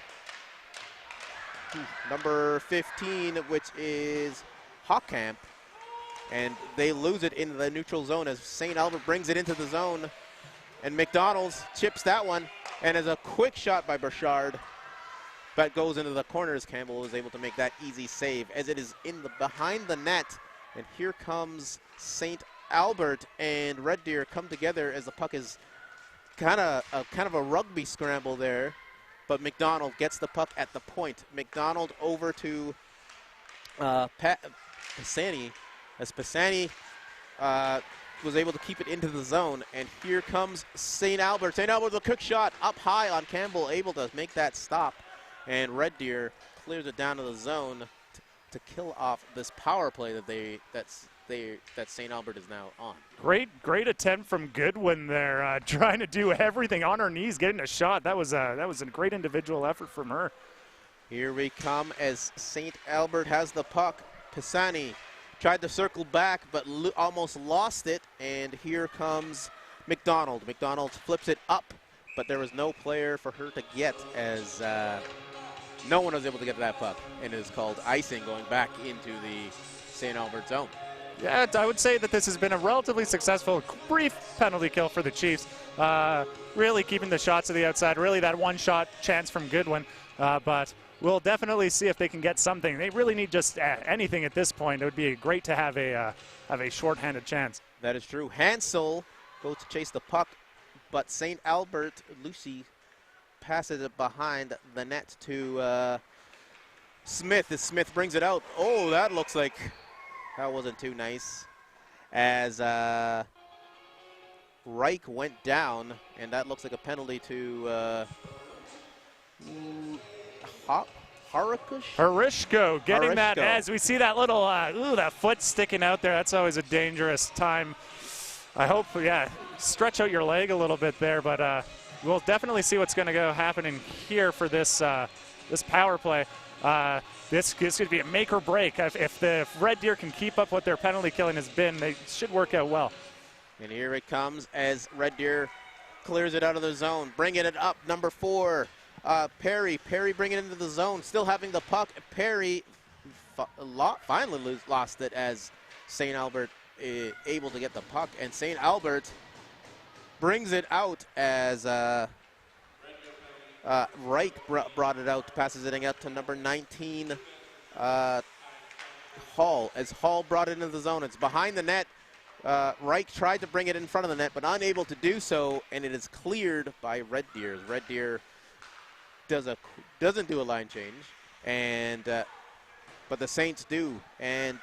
number 15, which is Hockamp. And they lose it in the neutral zone as St. Albert brings it into the zone. And McDonald's chips that one. And as a quick shot by Burchard, that goes into the corners. Campbell is able to make that easy save as it is in the behind the net. And here comes St. Albert and Red Deer come together as the puck is kind of a rugby scramble there. But McDonald gets the puck at the point. McDonald over to Pisani, as Pisani was able to keep it into the zone. And here comes St. Albert. St. Albert with a quick shot up high on Campbell, able to make that stop. And Red Deer clears it down to the zone to kill off this power play that St. Albert is now on. Great attempt from Goodwin there, trying to do everything on her knees, getting a shot. That was a great individual effort from her. Here we come as St. Albert has the puck. Pisani tried to circle back, but almost lost it. And here comes McDonald. McDonald flips it up, but there was no player for her to get as no one was able to get to that puck. And it is called icing going back into the St. Albert zone. Yeah, I would say that this has been a relatively successful, brief penalty kill for the Chiefs. Really keeping the shots to the outside. Really that one-shot chance from Goodwin. But we'll definitely see if they can get something. They really need just anything at this point. It would be great to have a short-handed chance. That is true. Hansel goes to chase the puck, but St. Albert, Lucy, passes it behind the net to Smith as Smith brings it out. Oh, that looks like that wasn't too nice as Reich went down, and that looks like a penalty to Harishko getting that as we see that little, that foot sticking out there. That's always a dangerous time. I hope, stretch out your leg a little bit there, but we'll definitely see what's going to go happening here for this this power play. This could be a make or break. If the Red Deer can keep up what their penalty killing has been, they should work out well. And here it comes as Red Deer clears it out of the zone, bringing it up, number 4. Perry bringing it into the zone, still having the puck. Perry finally lost it as St. Albert able to get the puck, and St. Albert brings it out as Reich brought it out, passes it out to number 19, Hall. As Hall brought it into the zone, it's behind the net. Reich tried to bring it in front of the net, but unable to do so, and it is cleared by Red Deer. Red Deer doesn't do a line change, and but the Saints do, and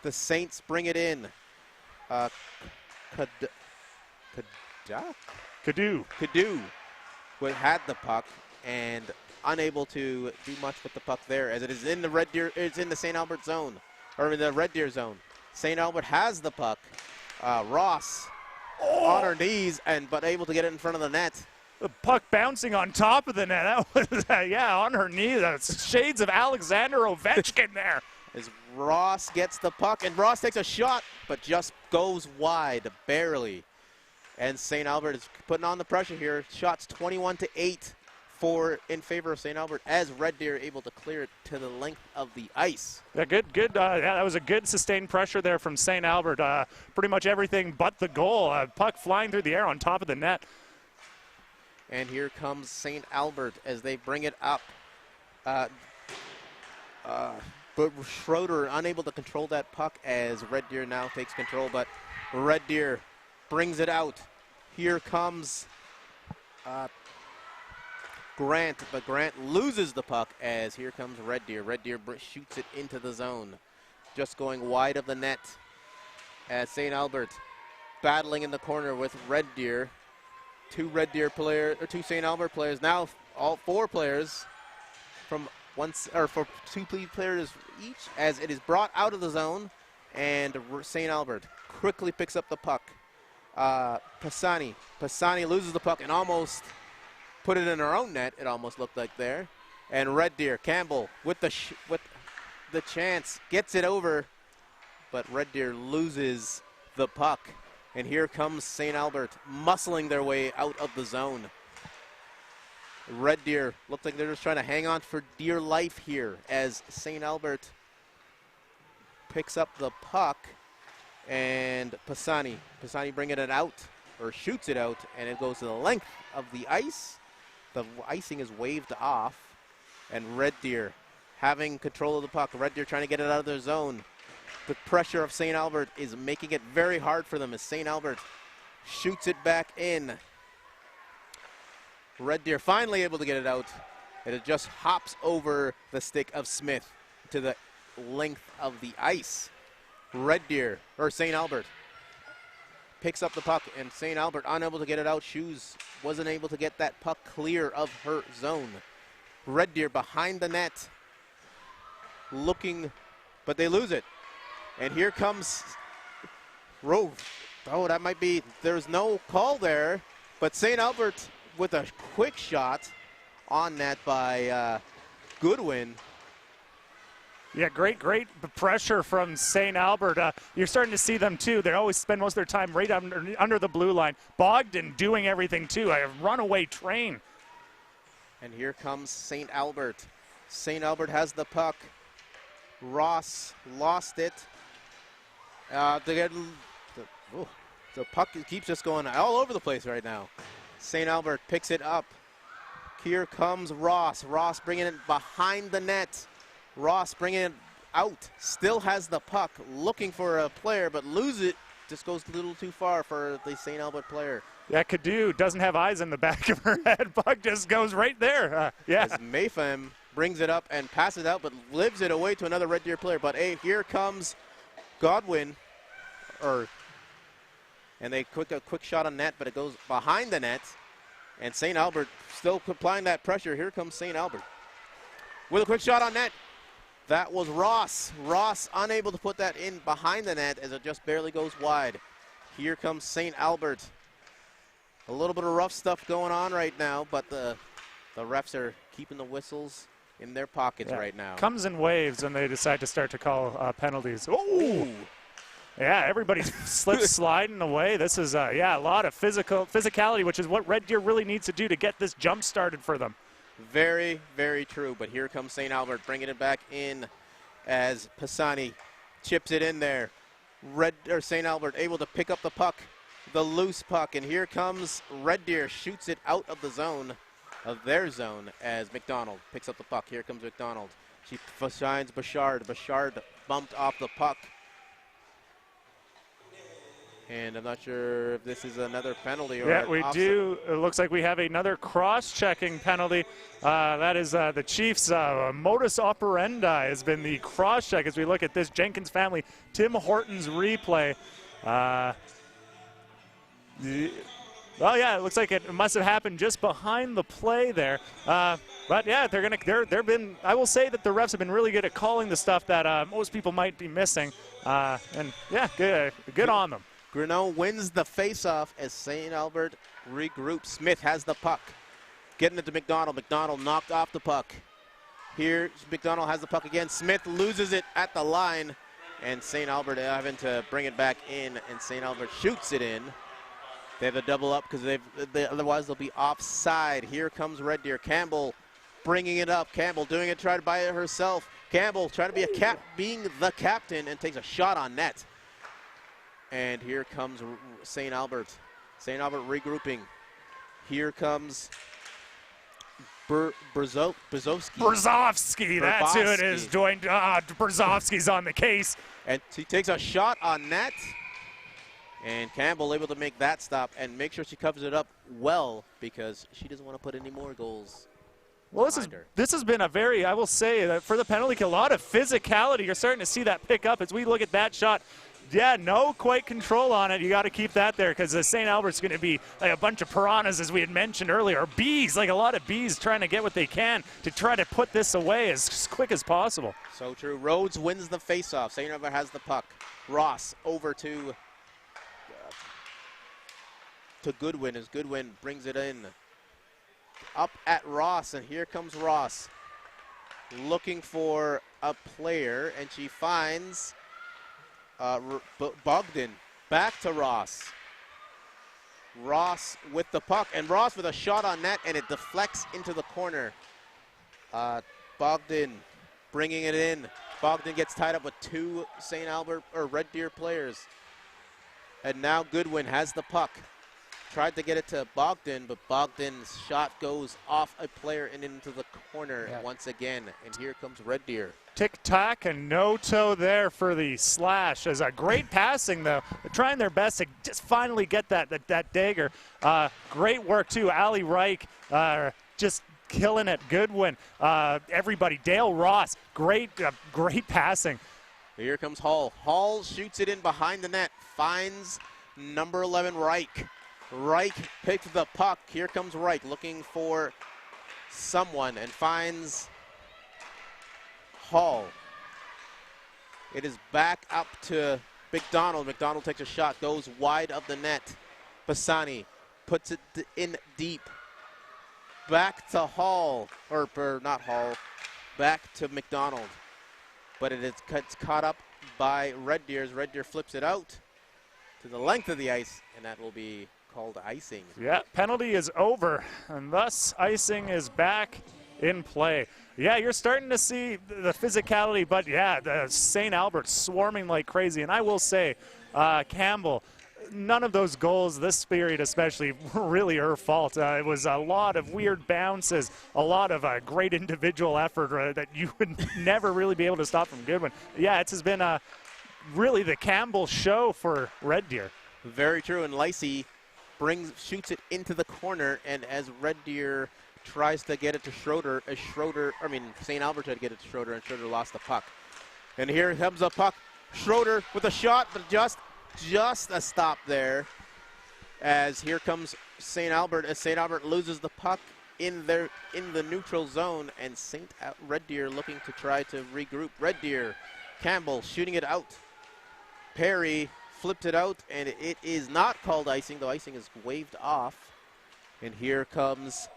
the Saints bring it in. Kadu had the puck and unable to do much with the puck there, as it is in the Red Deer. It's in the St. Albert zone, or in the Red Deer zone. St. Albert has the puck. Ross on her knees but able to get it in front of the net. The puck bouncing on top of the net. That was, on her knee. That's shades of Alexander Ovechkin there. As Ross gets the puck, and Ross takes a shot, but just goes wide, barely. And St. Albert is putting on the pressure here. Shots 21-8 in favor of St. Albert, as Red Deer able to clear it to the length of the ice. Yeah, good. That was a good sustained pressure there from St. Albert. Pretty much everything but the goal. Puck flying through the air on top of the net. And here comes St. Albert as they bring it up. But Schroeder unable to control that puck as Red Deer now takes control, but Red Deer brings it out. Here comes Grant, but Grant loses the puck as here comes Red Deer. Red Deer shoots it into the zone. Just going wide of the net as St. Albert battling in the corner with Red Deer. Two St. Albert players, now all 4 players from for 2 players each as it is brought out of the zone, and St. Albert quickly picks up the puck. Pisani loses the puck and almost put it in her own net, it almost looked like there. And Red Deer, Campbell with the chance, gets it over, but Red Deer loses the puck. And here comes St. Albert muscling their way out of the zone. Red Deer look like they're just trying to hang on for dear life here as St. Albert picks up the puck, and Pisani bringing it out, or shoots it out, and it goes to the length of the ice. The icing is waved off, and Red Deer having control of the puck. Red Deer trying to get it out of their zone. The pressure of St. Albert is making it very hard for them as St. Albert shoots it back in. Red Deer finally able to get it out, and it just hops over the stick of Smith to the length of the ice. St. Albert picks up the puck, and St. Albert unable to get it out. Shoes wasn't able to get that puck clear of her zone. Red Deer behind the net, looking, but they lose it. And here comes Rove. Oh, that might be, there's no call there, but St. Albert with a quick shot on net by Goodwin. Yeah, great pressure from St. Albert. You're starting to see them, too. They always spend most of their time right under the blue line. Bogdan doing everything, too. A runaway train. And here comes St. Albert. St. Albert has the puck. Ross lost it. The puck keeps just going all over the place right now. St. Albert picks it up. Here comes Ross. Ross bringing it behind the net. Ross bringing it out. Still has the puck, looking for a player, but loses it. Just goes a little too far for the St. Albert player. Yeah, Cadu doesn't have eyes in the back of her head. Puck just goes right there. Yeah. As Mayfem brings it up and passes it out, but lives it away to another Red Deer player. But hey, here comes Godwin, and they a quick shot on net, but it goes behind the net. And St. Albert still applying that pressure. Here comes St. Albert with a quick shot on net. That was Ross. Ross unable to put that in behind the net as it just barely goes wide. Here comes St. Albert. A little bit of rough stuff going on right now, but the refs are keeping the whistles in their pockets right now. Comes in waves, and they decide to start to call penalties. Oh! Yeah, everybody's sliding away. This is, a lot of physicality, which is what Red Deer really needs to do to get this jump started for them. Very, very true. But here comes St. Albert bringing it back in as Pisani chips it in there. St. Albert able to pick up the puck, the loose puck, and here comes Red Deer, shoots it out of the zone, of their zone, as McDonald picks up the puck. Here comes McDonald. She finds Bouchard. Bouchard bumped off the puck. And I'm not sure if this is another penalty or yeah, we do. It looks like we have another cross-checking penalty. That is the Chiefs' modus operandi has been the cross-check as we look at this Jenkins family. Tim Horton's replay. Well, yeah, it looks like it must have happened just behind the play there. But yeah, they've been. I will say that the refs have been really good at calling the stuff that most people might be missing. And yeah, good on them. Grinnell wins the face-off as St. Albert regroups. Smith has the puck. Getting it to McDonald. McDonald knocked off the puck. Here, McDonald has the puck again. Smith loses it at the line. And St. Albert having to bring it back in. And St. Albert shoots it in. They have a double up because otherwise they'll be offside. Here comes Red Deer. Campbell bringing it up. Campbell doing it, trying to buy it herself. Campbell trying to be being the captain and takes a shot on net. And here comes St. Albert. St. Albert regrouping. Here comes Brzozowski. Brzozowski, that's who it is. Brzozowski's on the case. And he takes a shot on net. And Campbell able to make that stop and make sure she covers it up well because she doesn't want to put any more goals. Well, this has been a very, I will say, that for the penalty kill, a lot of physicality. You're starting to see that pick up as we look at that shot. Yeah, no quite control on it. You got to keep that there because the St. Albert's going to be like a bunch of piranhas, as we had mentioned earlier. Bees, like a lot of bees trying to get what they can to try to put this away as quick as possible. So true. Rhodes wins the faceoff. St. Albert has the puck. Ross over to Goodwin as Goodwin brings it in. Up at Ross, and here comes Ross looking for a player, and she finds Bogdan. Back to Ross. Ross with the puck, and Ross with a shot on net, and it deflects into the corner. Bogdan bringing it in. Bogdan gets tied up with two St. Albert or Red Deer players. And now Goodwin has the puck. Tried to get it to Bogdan, but Bogdan's shot goes off a player and into the corner once again. And here comes Red Deer. Tick-tock and no toe there for the slash. As a great passing, though. They're trying their best to just finally get that dagger. Great work, too. Ali Reich just killing it. Goodwin. Everybody. Dale Ross. Great passing. Here comes Hall. Hall shoots it in behind the net. Finds number 11, Reich. Reich picks the puck. Here comes Reich looking for someone and finds Hall. It is back up to McDonald. McDonald takes a shot, goes wide of the net. Pisani puts it in deep. Back to Hall, or not Hall, back to McDonald. But it's caught up by Red Deer as Red Deer flips it out to the length of the ice, and that will be called icing. Yeah, penalty is over, and thus icing is back in play. Yeah, you're starting to see the physicality, but yeah, the St. Albert swarming like crazy. And I will say, Campbell, none of those goals this period especially were really her fault. It was a lot of weird bounces, a lot of great individual effort that you would never really be able to stop from Goodwin. Yeah, it has been really the Campbell show for Red Deer. Very true, and Lacey shoots it into the corner, and as Red Deer tries to get it to Schroeder, St. Albert tried to get it to Schroeder, and Schroeder lost the puck. And here comes the puck. Schroeder with a shot, but just a stop there. As here comes St. Albert, as St. Albert loses the puck in the neutral zone, and Red Deer looking to try to regroup. Red Deer, Campbell shooting it out. Perry flipped it out, and it is not called icing, though icing is waved off. And here comes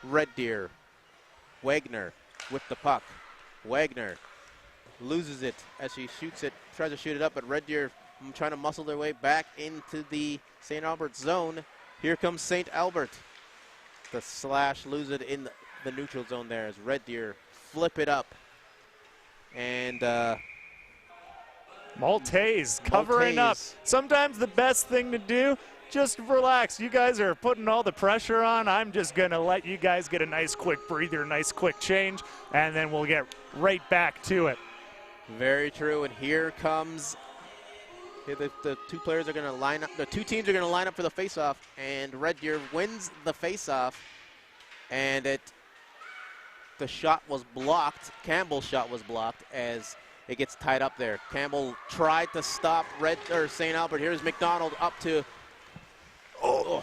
Red Deer. Wagner with the puck. Wagner loses it as she shoots it, tries to shoot it up, but Red Deer trying to muscle their way back into the St. Albert zone. Here comes St. Albert. The slash lose it in the neutral zone there as Red Deer flip it up. And Maltese covering up. Sometimes the best thing to do, just relax. You guys are putting all the pressure on. I'm just going to let you guys get a nice quick breather, nice quick change, and then we'll get right back to it. Very true, and here comes the two players are going to line up. The two teams are going to line up for the faceoff, and Red Deer wins the faceoff, and the shot was blocked. Campbell's shot was blocked as it gets tied up there. Campbell tried to stop St. Albert. Here's McDonald up to. Oh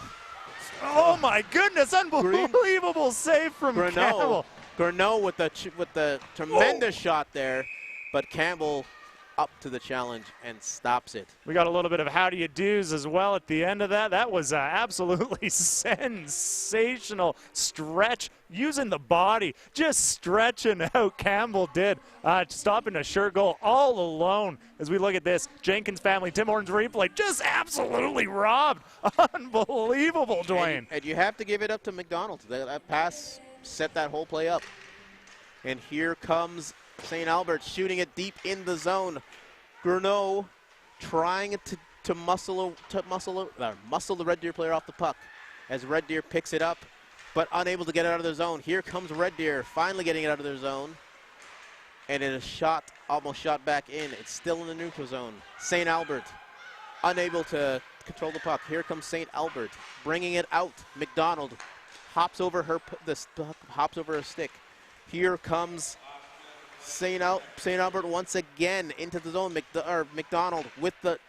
my goodness! Unbelievable save from Campbell. Gurneau with the tremendous shot there, but Campbell up to the challenge and stops it. We got a little bit of how do you do's as well at the end of that. That was absolutely sensational stretch using the body, just stretching out Campbell did, stopping a sure goal all alone. As we look at this, Jenkins family, Tim Horton's replay, just absolutely robbed. Unbelievable, Dwayne. And you have to give it up to McDonald. That pass set that whole play up. And here comes St. Albert shooting it deep in the zone. Gurneau trying to muscle the Red Deer player off the puck as Red Deer picks it up, but unable to get it out of their zone. Here comes Red Deer finally getting it out of their zone. And it is almost shot back in. It's still in the neutral zone. St. Albert unable to control the puck. Here comes St. Albert, bringing it out. McDonald hops over her stick. Here comes St. Albert once again into the zone. McDonald with the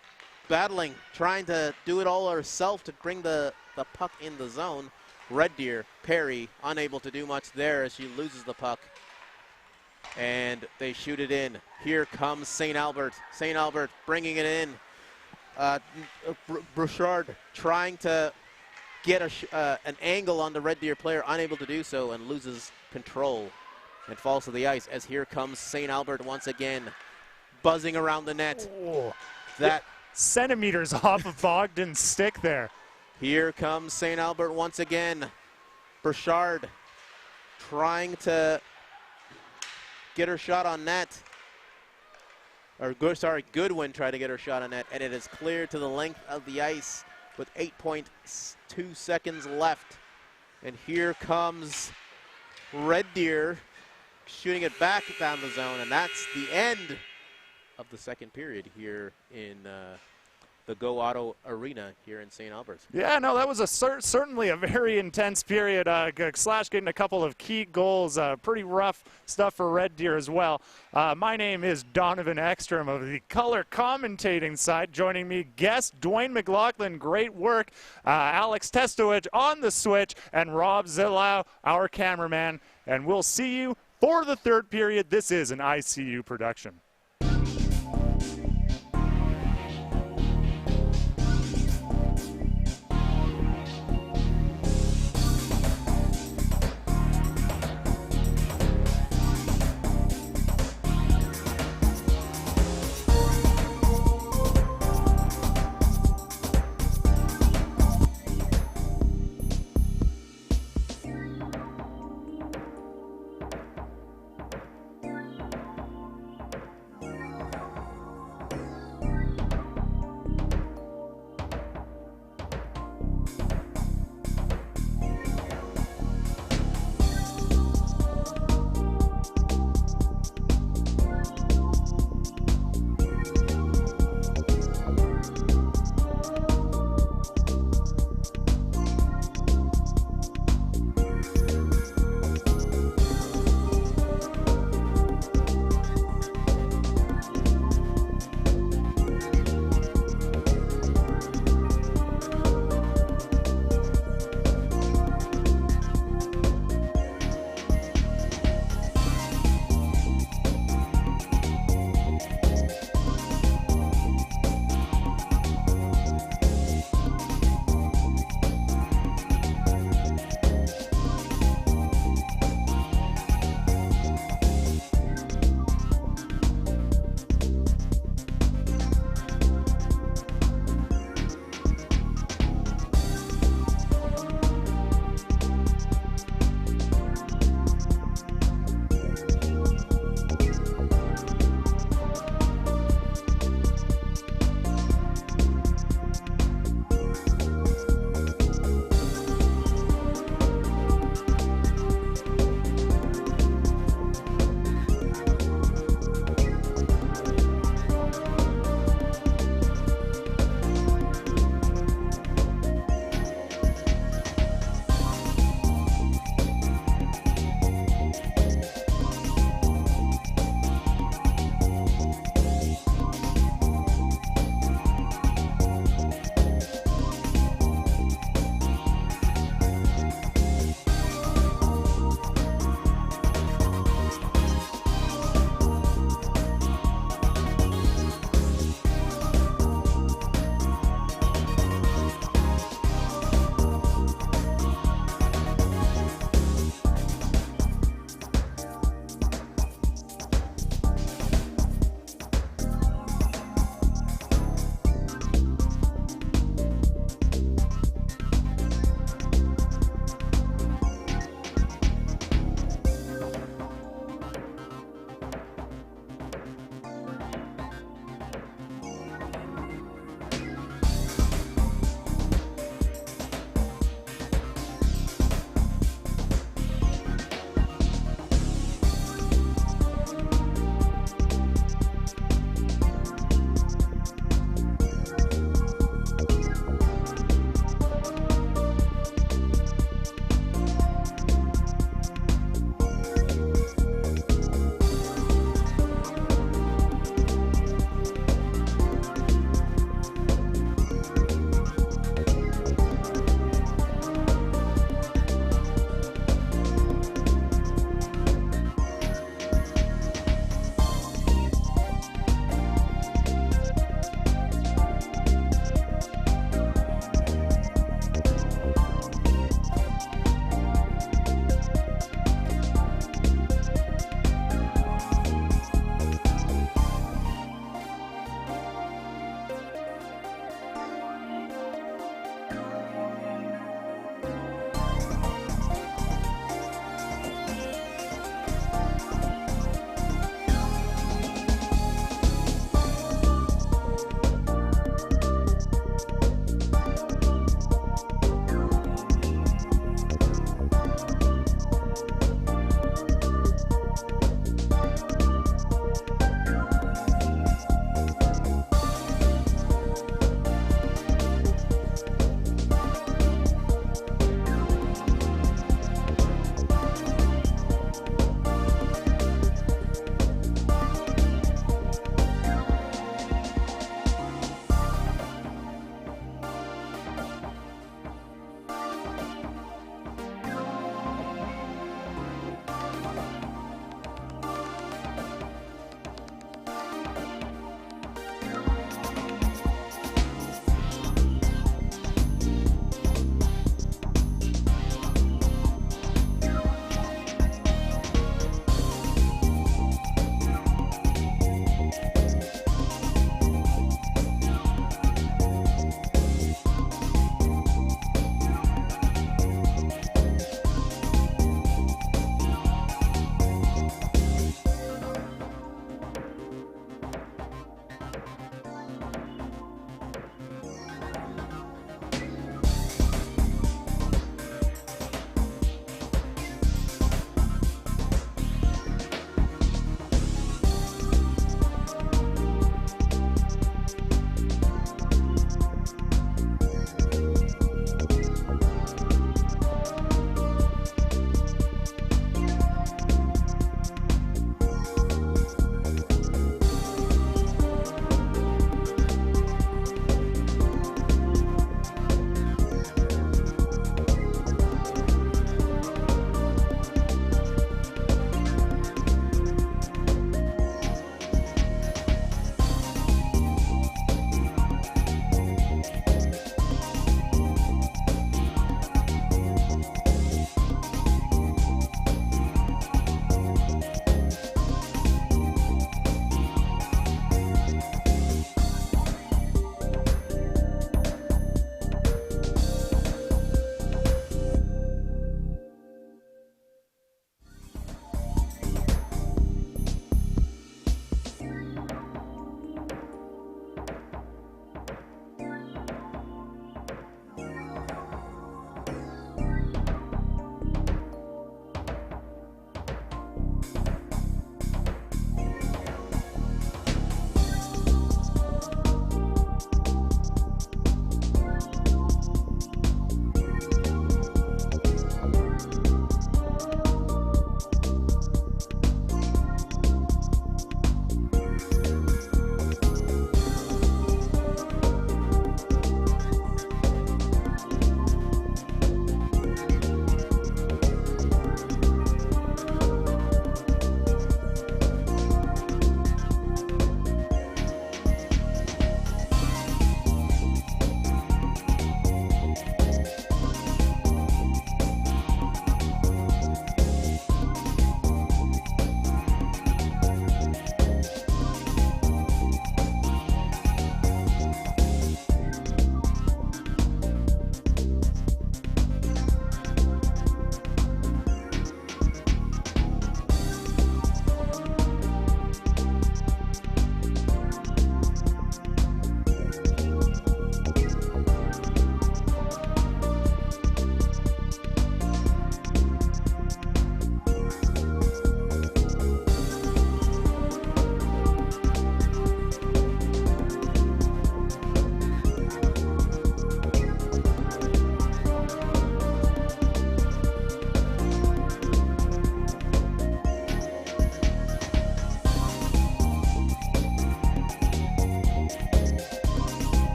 battling, trying to do it all herself to bring the puck in the zone. Red Deer, Perry, unable to do much there as she loses the puck. And they shoot it in. Here comes St. Albert. St. Albert bringing it in. Bouchard trying to get an angle on the Red Deer player, unable to do so, and loses control and falls to the ice as here comes St. Albert once again, buzzing around the net. Oh, that centimeters off of Bogdan's stick there. Here comes St. Albert once again. Bouchard trying to get her shot on net. Goodwin tried to get her shot on net, and it is cleared to the length of the ice with 8.2 seconds left. And here comes Red Deer shooting it back down the zone, and that's the end of the second period here in the Go Auto Arena here in St. Albert. Yeah, no, that was certainly a very intense period. Slash getting a couple of key goals. Pretty rough stuff for Red Deer as well. My name is Donovan Ekstrom of the color commentating side. Joining me, guest Dwayne McLaughlin. Great work. Alex Testowich on the switch, and Rob Zillow, our cameraman. And we'll see you for the third period. This is an ICU production.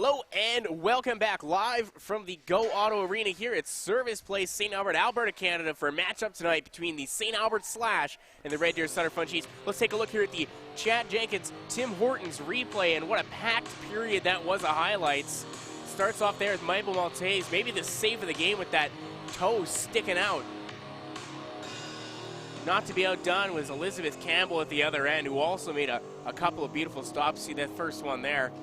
Hello and welcome back live from the Go Auto Arena here at Service Place, St. Albert, Alberta, Canada for a matchup tonight between the St. Albert Slash and the Red Deer Sutter Fun Chiefs. Let's take a look here at the Chad Jenkins, Tim Hortons replay, and what a packed period that was of highlights. Starts off there with Michael Maltese, maybe the save of the game with that toe sticking out. Not to be outdone was Elizabeth Campbell at the other end, who also made a couple of beautiful stops. See that first one there.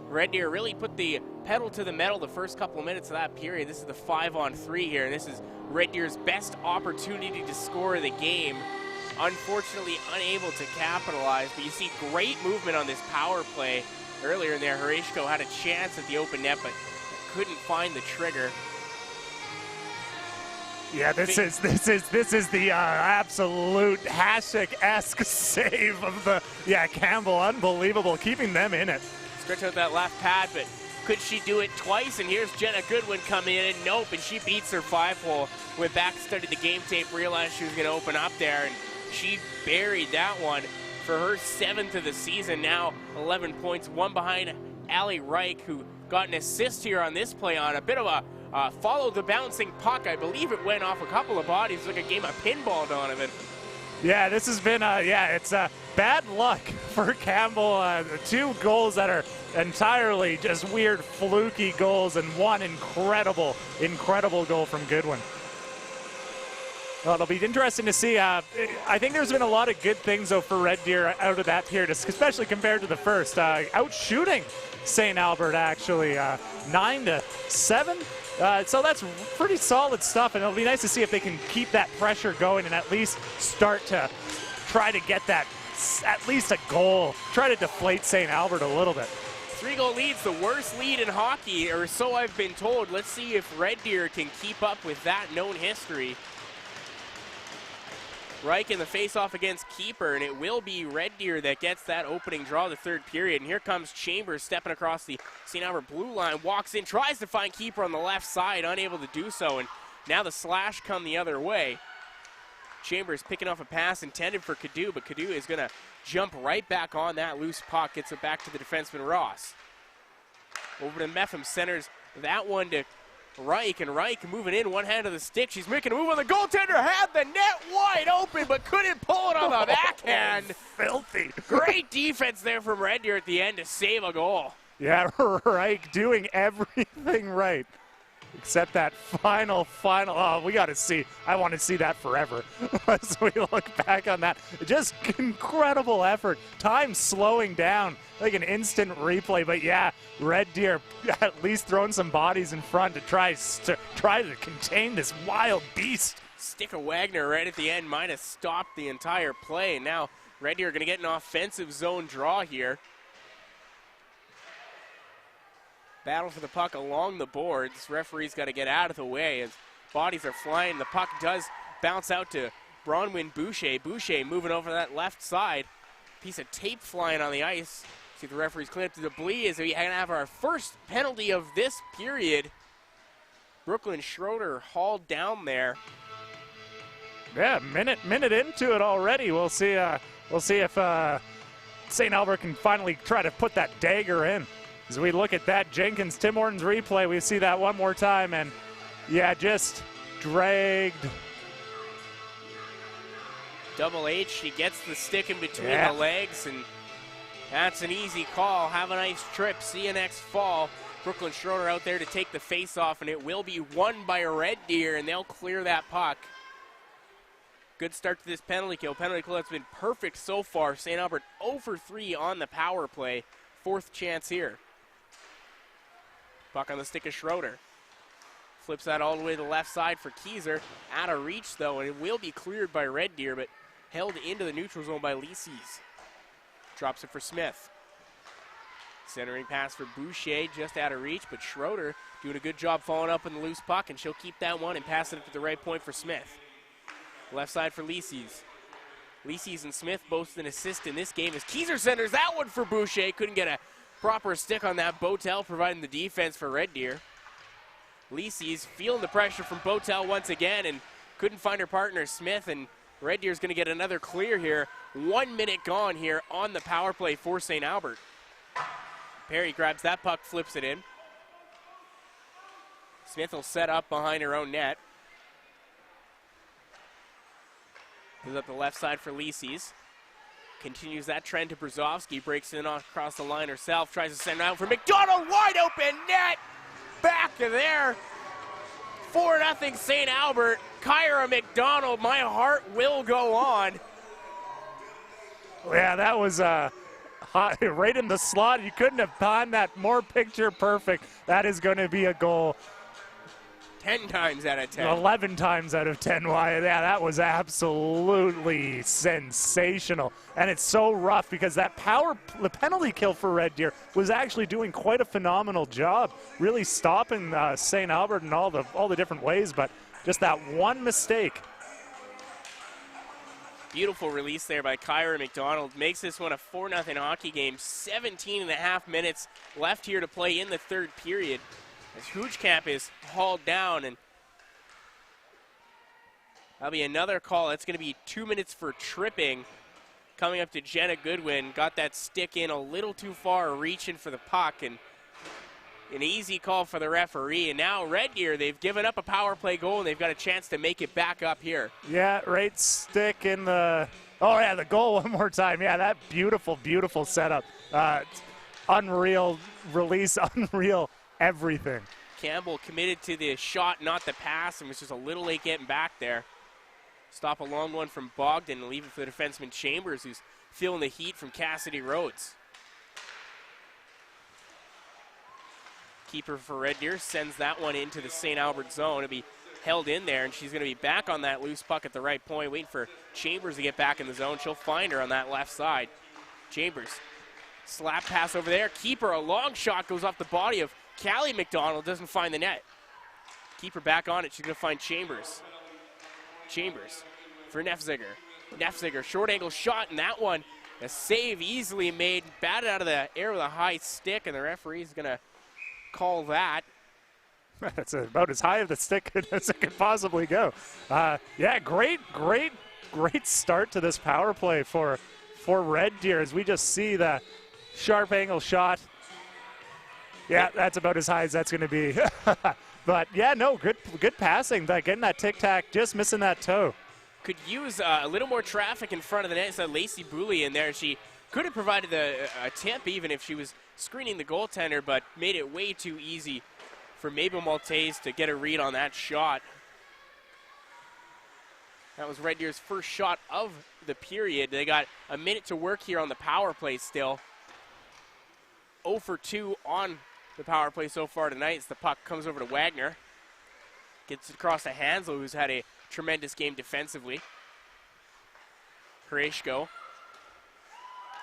Red Deer really put the pedal to the metal the first couple of minutes of that period. This is the 5-on-3 here, and this is Red Deer's best opportunity to score the game. Unfortunately, unable to capitalize, but you see great movement on this power play. Earlier in there, Horeshko had a chance at the open net, but couldn't find the trigger. Yeah, this is the absolute Hasek-esque save of the Campbell. Unbelievable, keeping them in it. Stretch out that left pad, but could she do it twice? And here's Jenna Goodwin coming in, and nope, and she beats her 5-hole. Went back, studied the game tape, realized she was going to open up there, and she buried that one for her 7th of the season. Now 11 points, one behind Allie Reich, who got an assist here on this play on a bit of a follow the bouncing puck. I believe it went off a couple of bodies, like a game of pinball, Donovan. Yeah, this has been, it's bad luck for Campbell. 2 goals that are entirely just weird, fluky goals, and one incredible goal from Goodwin. Well, it'll be interesting to see. I think there's been a lot of good things, though, for Red Deer out of that period, especially compared to the first. Out-shooting St. Albert, actually, 9-7. So that's pretty solid stuff, and it'll be nice to see if they can keep that pressure going and at least start to try to get that, at least a goal, try to deflate St. Albert a little bit. 3-goal lead's the worst lead in hockey, or so I've been told. Let's see if Red Deer can keep up with that known history. Reich in the face-off against keeper, and it will be Red Deer that gets that opening draw the third period. And here comes Chambers stepping across the St. Albert blue line, walks in, tries to find keeper on the left side, unable to do so, and now the Slash come the other way. Chambers picking off a pass intended for Cadu, but Cadu is going to jump right back on that loose puck, gets it back to the defenseman Ross. Over to Meffam, centers that one to Reich, and Reich moving in, one hand to the stick. She's making a move on the goaltender, had the net wide open, but couldn't pull it on the backhand. Filthy. Great defense there from Red Deer at the end to save a goal. Yeah, Reich doing everything right. Except that final, oh, we got to see. I want to see that forever as we look back on that. Just incredible effort. Time slowing down, like an instant replay. But yeah, Red Deer at least throwing some bodies in front to try to contain this wild beast. Stick of Wagner right at the end might have stopped the entire play. Now Red Deer are going to get an offensive zone draw here. Battle for the puck along the boards. Referee's got to get out of the way as bodies are flying. The puck does bounce out to Bronwyn Boucher. Boucher moving over that left side. Piece of tape flying on the ice. See if the referee's clean up to Deblee as we have our first penalty of this period. Brooklyn Schroeder hauled down there. Yeah, minute into it already. We'll see if St. Albert can finally try to put that dagger in. As we look at that Jenkins, Tim Hortons replay, we see that one more time, and yeah, just dragged. Double H, she gets the stick in between the legs, and that's an easy call. Have a nice trip. See you next fall. Brooklyn Schroeder out there to take the face-off, and it will be won by Red Deer, and they'll clear that puck. Good start to this penalty kill. Penalty kill has been perfect so far. St. Albert 0 for 3 on the power play. 4th chance here. Puck on the stick of Schroeder. Flips that all the way to the left side for Keyser. Out of reach, though, and it will be cleared by Red Deer, but held into the neutral zone by Lises. Drops it for Smith. Centering pass for Boucher, just out of reach, but Schroeder doing a good job following up on the loose puck, and she'll keep that one and pass it up to the right point for Smith. Left side for Lises. Lises and Smith both an assist in this game as Keyser centers that one for Boucher. Couldn't get a proper stick on that. Botel providing the defense for Red Deer. Lises feeling the pressure from Botel once again and couldn't find her partner Smith, and Red Deer's going to get another clear here. 1 minute gone here on the power play for St. Albert. Perry grabs that puck, flips it in. Smith will set up behind her own net. Moves up the left side for Lisi's. Continues that trend to Brzozowski. Breaks in across the line herself. Tries to send it out for McDonald. Wide open net. Back there. 4-0 St. Albert. Kyra McDonald. My heart will go on. Yeah, that was hot, right in the slot. You couldn't have timed that more picture perfect. That is going to be a goal. 10 times out of 10. 11 times out of 10. Why? Yeah, that was absolutely sensational. And it's so rough because the penalty kill for Red Deer was actually doing quite a phenomenal job, really stopping St. Albert in all the different ways, but just that one mistake. Beautiful release there by Kyra McDonald. Makes this one a 4-0 hockey game. 17.5 minutes left here to play in the third period. As Hoojkamp is hauled down, and that'll be another call. That's going to be 2 minutes for tripping. Coming up to Jenna Goodwin. Got that stick in a little too far, reaching for the puck, and an easy call for the referee. And now Red Deer, they've given up a power play goal, and they've got a chance to make it back up here. Yeah, right stick in the, oh yeah, the goal one more time. Yeah, that beautiful, beautiful setup. Unreal release, unreal everything. Campbell committed to the shot, not the pass, and was just a little late getting back there. Stop a long one from Bogdan and leave it for the defenseman Chambers, who's feeling the heat from Cassidy Rhodes. Keeper for Red Deer sends that one into the St. Albert zone. It'll be held in there, and she's going to be back on that loose puck at the right point, waiting for Chambers to get back in the zone. She'll find her on that left side. Chambers, slap pass over there. Keeper, a long shot, goes off the body of Callie McDonald, doesn't find the net. Keeper back on it. She's going to find Chambers. Chambers for Nefziger. Nefziger, short angle shot, and that one, a save easily made. Batted out of the air with a high stick, and the referee's going to call that. That's about as high of the stick as it could possibly go. Yeah, great start to this power play for Red Deer as we just see the sharp angle shot. Yeah, that's about as high as that's going to be. But yeah, no, good passing. Getting that tic-tac, just missing that toe. Could use a little more traffic in front of the net. So Lacey Booley in there. She could have provided a tip even if she was screening the goaltender, but made it way too easy for Mabel Maltese to get a read on that shot. That was Red Deer's first shot of the period. They got a minute to work here on the power play still. 0 for 2 on the power play so far tonight as the puck comes over to Wagner. Gets it across to Hansel, who's had a tremendous game defensively. Hereshko.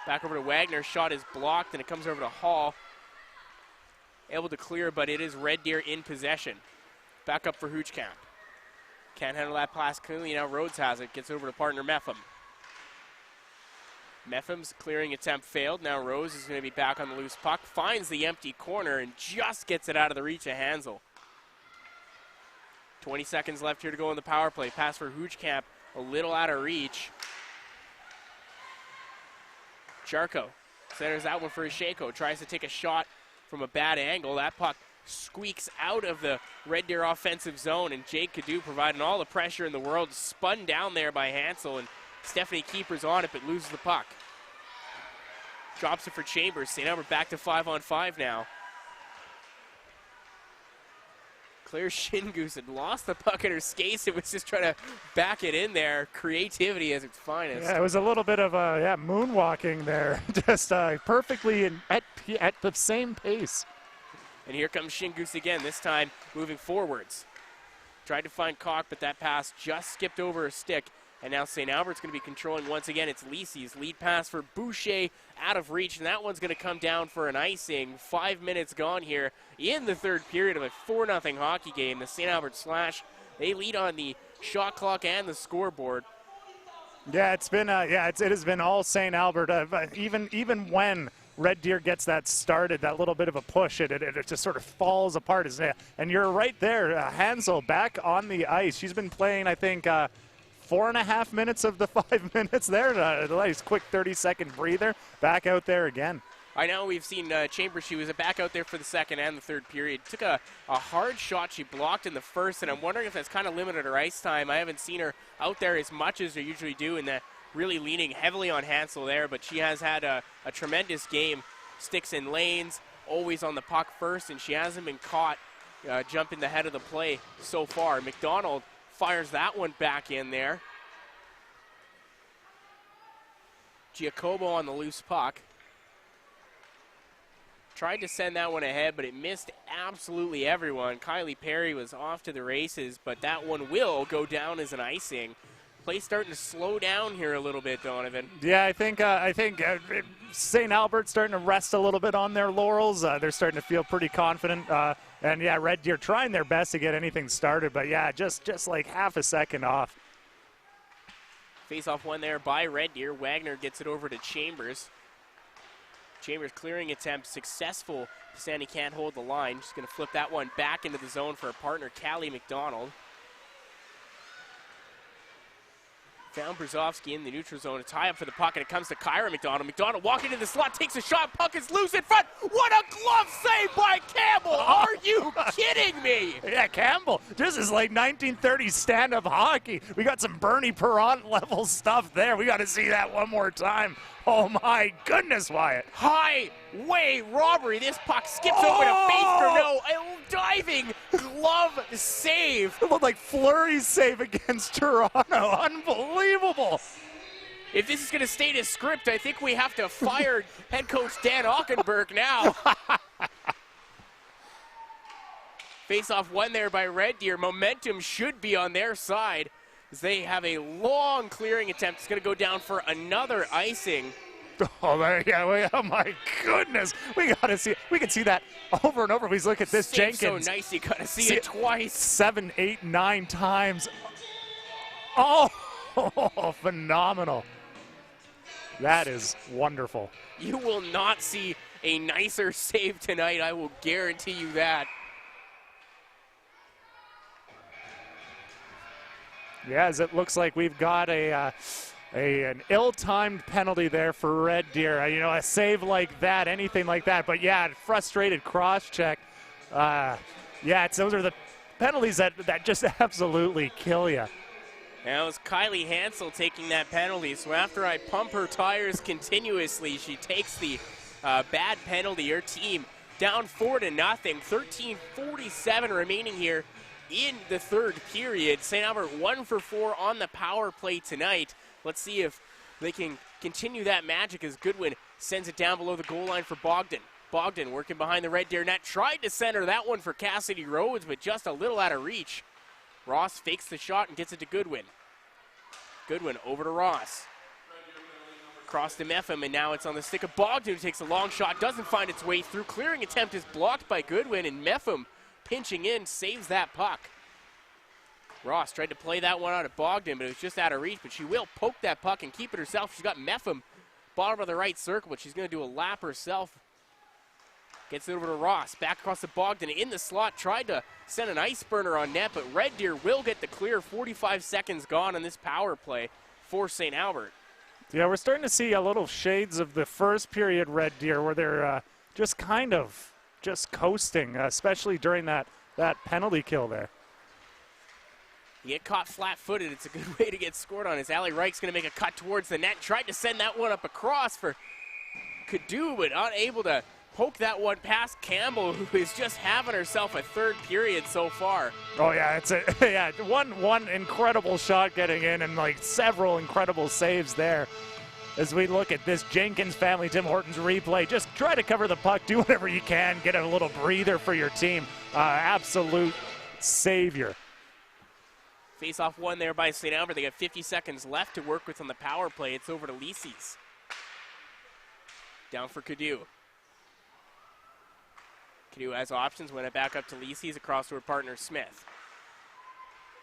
Back over to Wagner. Shot is blocked, and it comes over to Hall. Able to clear, but it is Red Deer in possession. Back up for Hoojkamp. Can't handle that pass cleanly. Now Rhodes has it. Gets over to partner Meffam. Meffam's clearing attempt failed. Now Rose is going to be back on the loose puck. Finds the empty corner and just gets it out of the reach of Hansel. 20 seconds left here to go in the power play. Pass for Hoojkamp, a little out of reach. Charco centers that one for Isheko. Tries to take a shot from a bad angle. That puck squeaks out of the Red Deer offensive zone, and Jake Cadu providing all the pressure in the world. Spun down there by Hansel, and Stephanie Keeper's on it, but loses the puck. Drops it for Chambers. St. Albert back to 5-on-5 now. Claire Shingoose had lost the puck in her skates. It was just trying to back it in there. Creativity at its finest. Yeah, it was a little bit of moonwalking there. Just perfectly at the same pace. And here comes Shingoose again, this time moving forwards. Tried to find Cock, but that pass just skipped over her stick. And now St. Albert's going to be controlling once again. It's Lisi's lead pass for Boucher out of reach, and that one's going to come down for an icing. 5 minutes gone here in the third period of a 4-0 hockey game. The St. Albert Slash, they lead on the shot clock and the scoreboard. Yeah, it has been all St. Albert. Even when Red Deer gets that started, that little bit of a push, it just sort of falls apart. And you're right there, Hansel back on the ice. She's been playing, I think, 4.5 minutes of the 5 minutes there. A nice quick 30-second breather. Back out there again. I know we've seen Chambers. She was back out there for the second and the third period. Took a hard shot she blocked in the first, and I'm wondering if that's kind of limited her ice time. I haven't seen her out there as much as they usually do, and really leaning heavily on Hansel there, but she has had a tremendous game. Sticks in lanes, always on the puck first, and she hasn't been caught jumping the head of the play so far. McDonald fires that one back in there. Giacomo on the loose puck. Tried to send that one ahead, but it missed absolutely everyone. Kylie Perry was off to the races, but that one will go down as an icing. Play starting to slow down here a little bit, Donovan. Yeah, I think St. Albert's starting to rest a little bit on their laurels. They're starting to feel pretty confident. And yeah, Red Deer trying their best to get anything started, but yeah, just like half a second off. Face-off one there by Red Deer. Wagner gets it over to Chambers. Chambers clearing attempt successful. Sandy can't hold the line. Just going to flip that one back into the zone for a partner, Callie McDonald. Found Brzezowski in the neutral zone. A tie up for the puck, and it comes to Kyra McDonald. McDonald walking into the slot, takes a shot. Puck is loose in front. What a glove save by Campbell. Are you kidding me? Yeah, Campbell. This is like 1930s stand-up hockey. We got some Bernie Perrant level stuff there. We got to see that one more time. Oh, my goodness, Wyatt. Highway robbery. This puck skips over to face for no. A diving glove save. It looked like Fleury's save against Toronto. Unbelievable. If this is going to stay to script, I think we have to fire head coach Dan Ockenberg now. Face-off one there by Red Deer. Momentum should be on their side as they have a long clearing attempt. It's going to go down for another icing. Oh, oh my goodness. We got to see. We can see that over and over. Please look at this. Save's Jenkins. so nice, you got to see it twice. 7, 8, 9 times. Oh, phenomenal. That is wonderful. You will not see a nicer save tonight. I will guarantee you that. Yeah, as it looks like we've got an ill-timed penalty there for Red Deer. A save like that, anything like that. But yeah, frustrated cross-check. Those are the penalties that just absolutely kill you. That was Kylie Hansel taking that penalty. So after I pump her tires continuously, she takes the bad penalty. Her team down 4-0. 13:47 remaining here in the third period. St. Albert 1 for 4 on the power play tonight. Let's see if they can continue that magic as Goodwin sends it down below the goal line for Bogdan. Bogdan working behind the Red Deer net. Tried to center that one for Cassidy Rhodes, but just a little out of reach. Ross fakes the shot and gets it to Goodwin. Goodwin over to Ross. Cross to Meffam, and now it's on the stick of Bogdan, who takes a long shot, doesn't find its way through. Clearing attempt is blocked by Goodwin, and Meffam pinching in saves that puck. Ross tried to play that one out at Bogdan, but it was just out of reach, but she will poke that puck and keep it herself. She's got Meffam bottom of the right circle, but she's going to do a lap herself. Gets it over to Ross, back across to Bogdan in the slot, tried to send an ice burner on net, but Red Deer will get the clear. 45 seconds gone on this power play for St. Albert. Yeah, we're starting to see a little shades of the first period Red Deer where they're just kind of coasting, especially during that penalty kill there. You get caught flat-footed, it's a good way to get scored on. As Allie Reich's going to make a cut towards the net, tried to send that one up across for Cadu, but unable to poke that one past Campbell, who is just having herself a third period so far. Oh yeah, it's one incredible shot getting in, and like several incredible saves there. As we look at this Jenkins family, Tim Hortons replay, just try to cover the puck, do whatever you can, get a little breather for your team. Absolute savior. Face-off one there by St. Albert. They got 50 seconds left to work with on the power play. It's over to Lises. Down for Cadu. Cadu has options, went it back up to Lises, across to her partner Smith.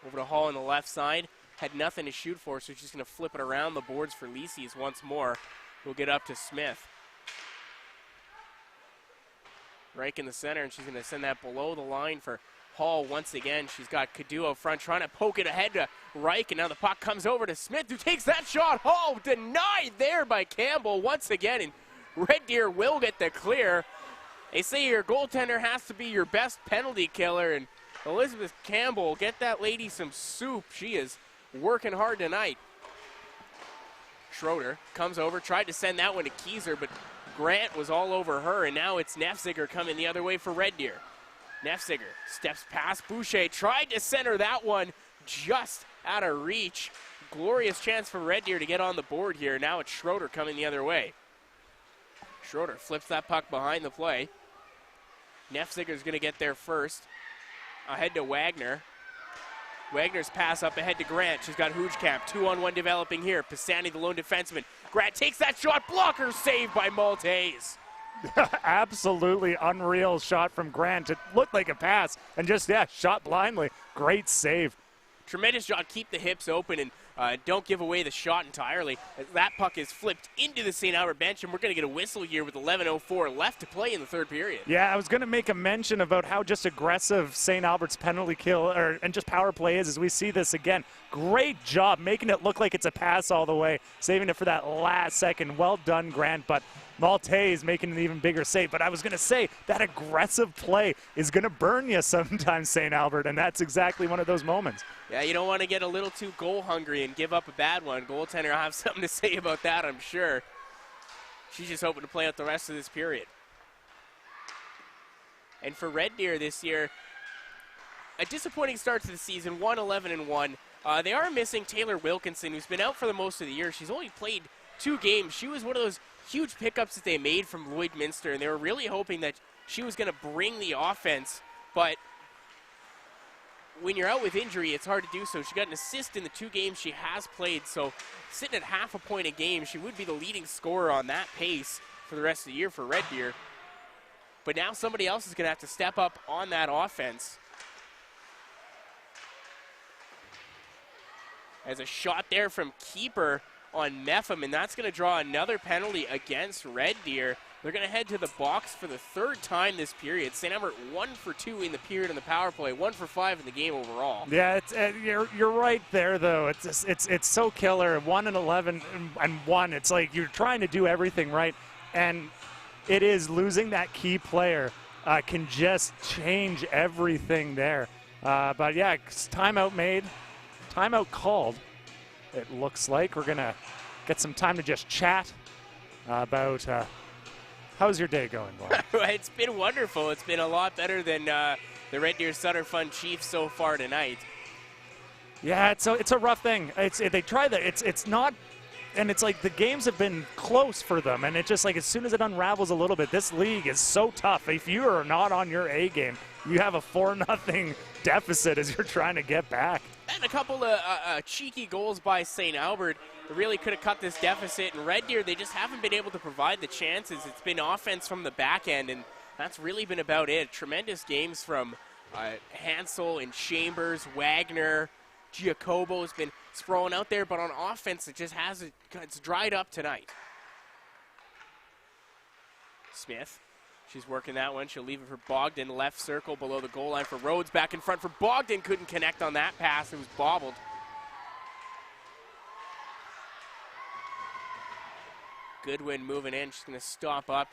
Over to Hall on the left side. Had nothing to shoot for, so she's going to flip it around the boards for Lises once more. We'll get up to Smith. Reich in the center, and she's going to send that below the line for Hall once again. She's got Cadu up front trying to poke it ahead to Reich, and now the puck comes over to Smith, who takes that shot. Hall denied there by Campbell once again, and Red Deer will get the clear. They say your goaltender has to be your best penalty killer, and Elizabeth Campbell, get that lady some soup. She is working hard tonight. Schroeder comes over, tried to send that one to Kieser, but Grant was all over her, and now it's Nefziger coming the other way for Red Deer. Nefziger steps past Boucher, tried to center that one just out of reach. Glorious chance for Red Deer to get on the board here. Now it's Schroeder coming the other way. Schroeder flips that puck behind the play. Nefziger's going to get there first. Ahead to Wagner. Wagner's pass up ahead to Grant. She's got Hoojkamp. 2-on-1 developing here. Pisani, the lone defenseman. Grant takes that shot. Blocker saved by Maltese. Absolutely unreal shot from Grant. It looked like a pass and just, shot blindly. Great save. Tremendous shot. Keep the hips open and don't give away the shot entirely. That puck is flipped into the St. Albert bench, and we're going to get a whistle here with 11:04 left to play in the third period. Yeah, I was going to make a mention about how just aggressive St. Albert's penalty kill and just power play is as we see this again. Great job making it look like it's a pass all the way, saving it for that last second. Well done, Grant, but Maltese making an even bigger save. But I was going to say that aggressive play is going to burn you sometimes, St. Albert, and that's exactly one of those moments. Yeah, you don't want to get a little too goal hungry and give up a bad one. Goaltender will have something to say about that, I'm sure. She's just hoping to play out the rest of this period. And for Red Deer this year, a disappointing start to the season, 1-11-1. They are missing Taylor Wilkinson, who's been out for the most of the year. She's only played 2 games. She was one of those huge pickups that they made from Lloydminster, and they were really hoping that she was going to bring the offense, but when you're out with injury, it's hard to do so. She got an assist in the 2 games she has played, so sitting at half a point a game, she would be the leading scorer on that pace for the rest of the year for Red Deer. But now somebody else is going to have to step up on that offense. As a shot there from keeper on Mepham, and that's going to draw another penalty against Red Deer. They're going to head to the box for the 3rd time this period. St. Albert 1 for 2 in the period on the power play, 1 for 5 in the game overall. Yeah, it's, you're right there though. It's so killer. 1-11-1. It's like you're trying to do everything right, and it is losing that key player can just change everything there. But yeah, timeout made, timeout called. It looks like we're gonna get some time to just chat about. How's your day going, Bob? It's been wonderful. It's been a lot better than the Red Deer Sutter Fun Chiefs so far tonight. Yeah, it's a rough thing. They try that. It's not, and it's like the games have been close for them, and it's just like as soon as it unravels a little bit, this league is so tough. If you are not on your A game, you have a 4-0 deficit as you're trying to get back. And a couple of cheeky goals by St. Albert that really could have cut this deficit. And Red Deer, they just haven't been able to provide the chances. It's been offense from the back end, and that's really been about it. Tremendous games from Hansel and Chambers, Wagner, Giacobo's been throwing out there, but on offense, it just it's dried up tonight. Smith. She's working that one. She'll leave it for Bogdan, left circle below the goal line for Rhodes. Back in front for Bogdan. Couldn't connect on that pass. It was bobbled. Goodwin moving in. She's going to stop up,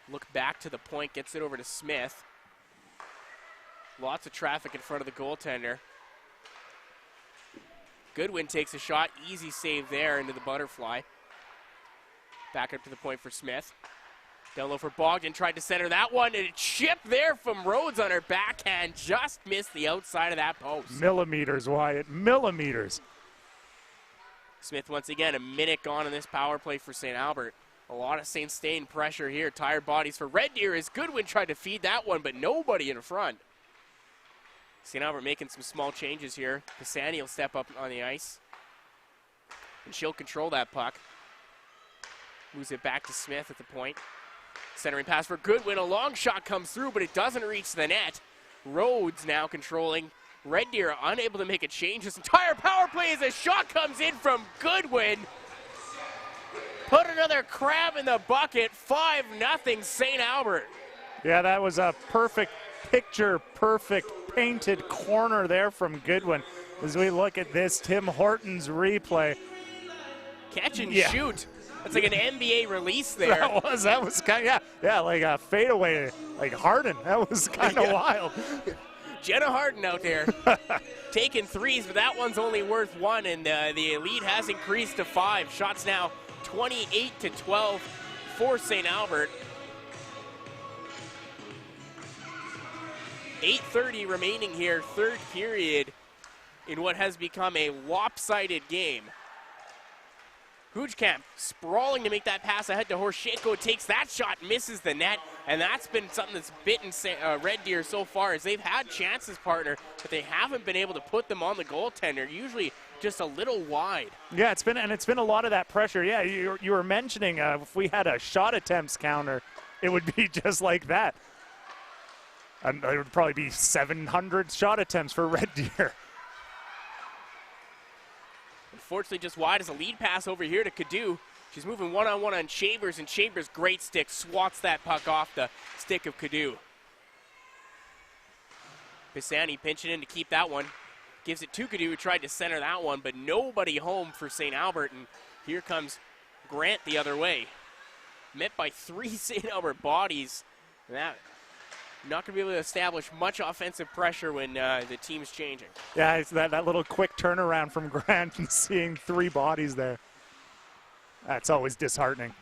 look back to the point, gets it over to Smith. Lots of traffic in front of the goaltender. Goodwin takes a shot. Easy save there into the butterfly. Back up to the point for Smith. Down low for Bogdan, tried to center that one, and it chipped there from Rhodes on her backhand. Just missed the outside of that post. Millimeters, Wyatt, millimeters. Smith once again, a minute gone in this power play for St. Albert. A lot of St. Stain pressure here. Tired bodies for Red Deer as Goodwin tried to feed that one, but nobody in front. St. Albert making some small changes here. Pisani will step up on the ice, and she'll control that puck. Moves it back to Smith at the point. Centering pass for Goodwin. A long shot comes through, but it doesn't reach the net. Rhodes now controlling. Red Deer unable to make a change. This entire power play as a shot comes in from Goodwin. Put another crab in the bucket. 5-0 St. Albert. Yeah, that was a perfect picture, perfect painted corner there from Goodwin. As we look at this, Tim Horton's replay. Catch and shoot. It's like an NBA release there. That was kind of, yeah, like a fadeaway, like Harden. That was kind of wild. Jenna Harden out there taking threes, but that one's only worth one, and the lead has increased to 5. Shots now 28-12 for St. Albert. 8:30 remaining here, third period, in what has become a lopsided game. Hoojkamp sprawling to make that pass ahead to Horshenko, takes that shot, misses the net, and that's been something that's bitten Red Deer so far, as they've had chances, partner, but they haven't been able to put them on the goaltender, usually just a little wide. Yeah, it's been a lot of that pressure. Yeah, you were mentioning if we had a shot attempts counter, it would be just like that. And there would probably be 700 shot attempts for Red Deer. Unfortunately, just wide as a lead pass over here to Cadu. She's moving one-on-one on Chambers, and Chambers, great stick, swats that puck off the stick of Cadu. Pisani pinching in to keep that one. Gives it to Cadu, who tried to center that one, but nobody home for St. Albert, and here comes Grant the other way. Met by 3 St. Albert bodies. That not going to be able to establish much offensive pressure when the team's changing. Yeah, it's that little quick turnaround from Grant and seeing 3 bodies there. That's always disheartening.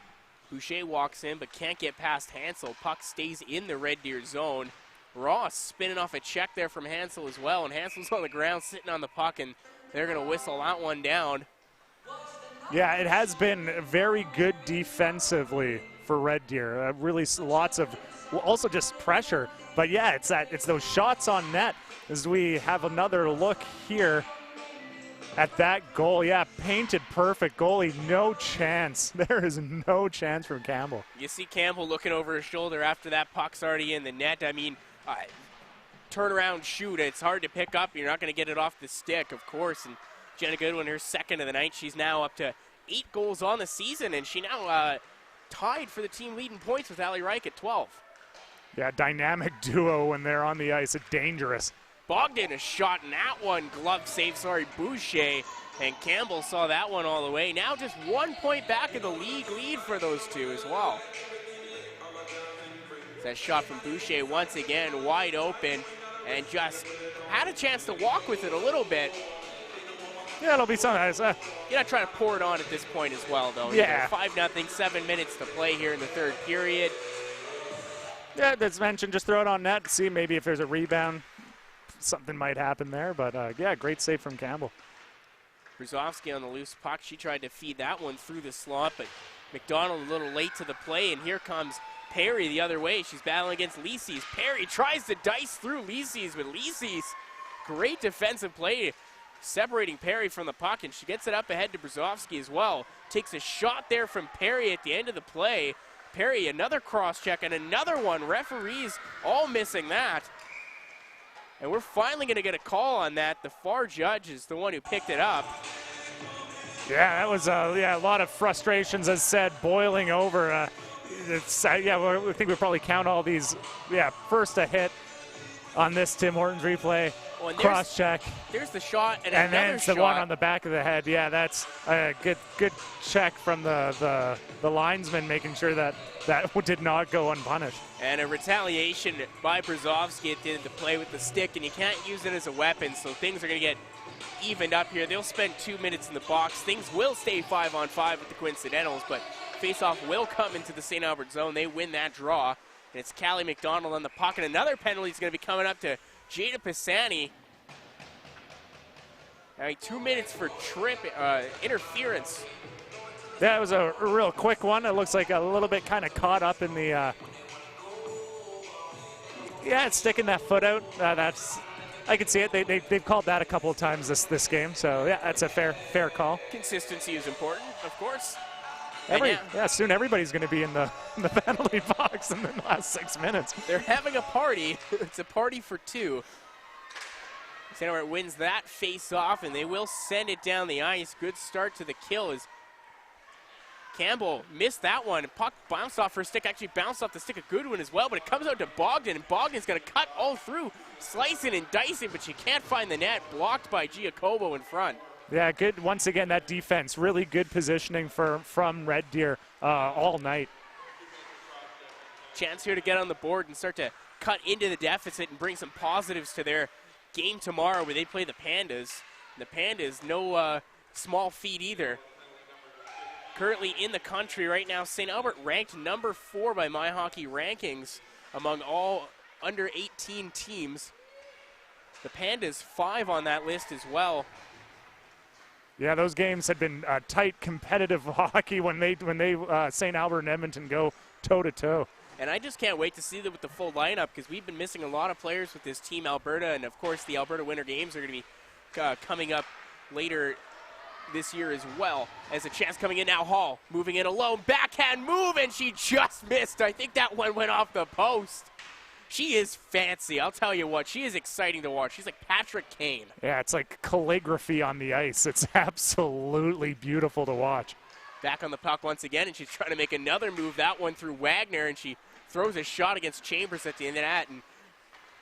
Boucher walks in but can't get past Hansel. Puck stays in the Red Deer zone. Ross spinning off a check there from Hansel as well, and Hansel's on the ground sitting on the puck, and they're going to whistle that one down. Yeah, it has been very good defensively for Red Deer. Really lots of, also just pressure. But yeah, it's those shots on net as we have another look here at that goal. Yeah, painted perfect goalie, no chance. There is no chance from Campbell. You see Campbell looking over his shoulder after that puck's already in the net. I mean, turnaround shoot, it's hard to pick up. You're not going to get it off the stick, of course. And Jenna Goodwin, her second of the night. She's now up to 8 goals on the season, and she now tied for the team leading points with Allie Reich at 12. Yeah, dynamic duo when they're on the ice. It's dangerous. Bogdan a shot in that one. Glove save, Boucher. And Campbell saw that one all the way. Now just 1 point back in the league lead for those two as well. That shot from Boucher once again, wide open, and just had a chance to walk with it a little bit. Yeah, it'll be something. You're not trying to pour it on at this point as well, though. Yeah. 5-0, 7 minutes to play here in the third period. Yeah, as mentioned, just throw it on net, see maybe if there's a rebound. Something might happen there, but yeah, great save from Campbell. Brzezowski on the loose puck. She tried to feed that one through the slot, but McDonald a little late to the play, and here comes Perry the other way. She's battling against Lises. Perry tries to dice through Lises, but Lises, great defensive play, separating Perry from the puck, and she gets it up ahead to Brzezowski as well. Takes a shot there from Perry at the end of the play. Perry, another cross-check, and another one. Referees all missing that. And we're finally going to get a call on that. The far judge is the one who picked it up. Yeah, that was a lot of frustrations, as said, boiling over. I think we'll probably count all these. Yeah, first a hit on this Tim Hortons replay. Oh, cross-check. There's the shot, and then it's the one on the back of the head. Yeah, that's a good check from the linesman, making sure that did not go unpunished. And a retaliation by Brzezowski at the end of the play with the stick, and you can't use it as a weapon, so things are going to get evened up here. They'll spend 2 minutes in the box. Things will stay 5-on-5 with the Coincidentals, but face-off will come into the St. Albert zone. They win that draw, and it's Callie McDonald on the puck, and another penalty is going to be coming up to Jada Pisani. 2 minutes for interference. That was a real quick one. It looks like a little bit kind of caught up in the. It's sticking that foot out. I can see it. They've called that a couple of times this game. So yeah, that's a fair call. Consistency is important, of course. Soon everybody's going to be in the penalty box in the last 6 minutes. They're having a party. It's a party for two. St. Albert wins that face-off, and they will send it down the ice. Good start to the kill as Campbell missed that one. Puck bounced off her stick, actually bounced off the stick of Goodwin as well, but it comes out to Bogdan, and Bogdan's going to cut all through, slicing and dicing, but she can't find the net, blocked by Giacobo in front. Yeah, good. Once again, that defense, really good positioning from Red Deer all night. Chance here to get on the board and start to cut into the deficit and bring some positives to their game tomorrow where they play the Pandas. The Pandas, no small feat either. Currently in the country right now, St. Albert ranked number 4 by My Hockey rankings among all under 18 teams. The Pandas 5 on that list as well. Yeah, those games had been tight, competitive hockey when they St. Albert and Edmonton go toe-to-toe. And I just can't wait to see them with the full lineup because we've been missing a lot of players with this Team Alberta, and of course the Alberta Winter Games are going to be coming up later this year as well. As a chance coming in now, Hall moving in alone, backhand move, and she just missed. I think that one went off the post. She is fancy, I'll tell you what. She is exciting to watch. She's like Patrick Kane. Yeah, it's like calligraphy on the ice. It's absolutely beautiful to watch. Back on the puck once again, and she's trying to make another move, that one through Wagner, and she throws a shot against Chambers at the end of that, and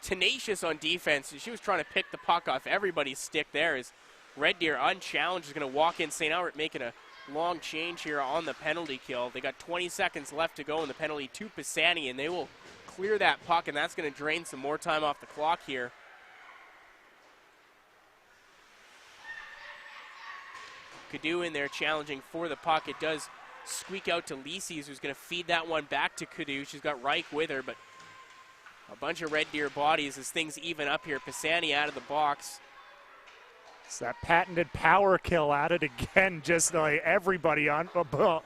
tenacious on defense. She was trying to pick the puck off everybody's stick there as Red Deer, unchallenged, is going to walk in. St. Albert making a long change here on the penalty kill. They got 20 seconds left to go in the penalty to Pisani, and they will clear that puck, and that's going to drain some more time off the clock here. Cadu in there challenging for the puck. It does squeak out to Lises, who's going to feed that one back to Cadu. She's got Reich with her, but a bunch of Red Deer bodies as things even up here. Pisani out of the box. It's that patented power kill at it again, just like everybody on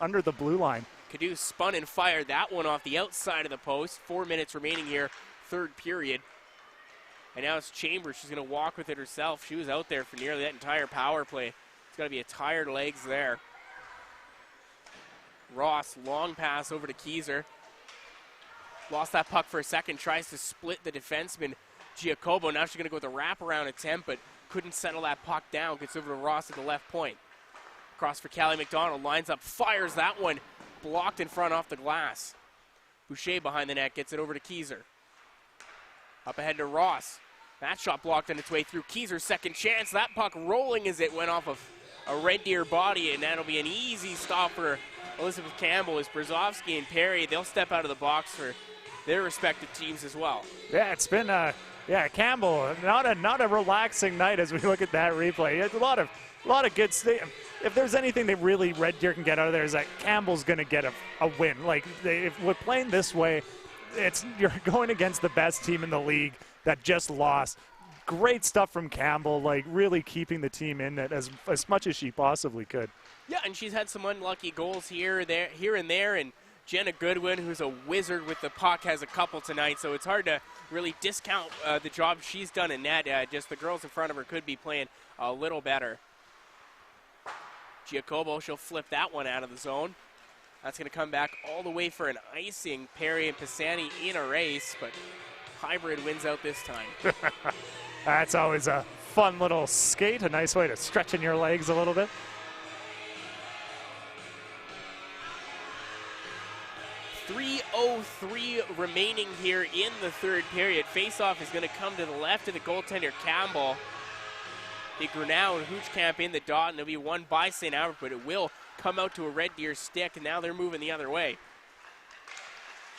under the blue line. Cadu spun and fired that one off the outside of the post. 4 minutes remaining here, third period. And now it's Chambers. She's going to walk with it herself. She was out there for nearly that entire power play. It's got to be a tired legs there. Ross, long pass over to Keyser. Lost that puck for a second, tries to split the defenseman, Giacobo. Now she's going to go with a wraparound attempt, but couldn't settle that puck down. Gets over to Ross at the left point. Cross for Callie McDonald, lines up, fires that one. Blocked in front off the glass. Boucher behind the net, gets it over to Keyser. Up ahead to Ross. That shot blocked on its way through. Keyser's second chance. That puck rolling as it went off of a Red Deer body, and that'll be an easy stop for Elizabeth Campbell. As Brzezowski and Perry, they'll step out of the box for their respective teams as well. Yeah, it's been Campbell, not a relaxing night as we look at that replay. It's a lot of good stuff. If there's anything that really Red Deer can get out of there is that Campbell's going to get a win. Like, if we're playing this way, you're going against the best team in the league that just lost. Great stuff from Campbell, like really keeping the team in it as much as she possibly could. Yeah, and she's had some unlucky goals here and there, and Jenna Goodwin, who's a wizard with the puck, has a couple tonight, so it's hard to really discount the job she's done in net. Just the girls in front of her could be playing a little better. Giacobo, she'll flip that one out of the zone. That's going to come back all the way for an icing. Perry and Pisani in a race, but Hybrid wins out this time. That's always a fun little skate, a nice way to stretching your legs a little bit. .303 remaining here in the third period. Faceoff is going to come to the left of the goaltender, Campbell. Big Grinnell and Hoochcamp in the dot, and it'll be won by St. Albert, but it will come out to a Red Deer stick, and now they're moving the other way.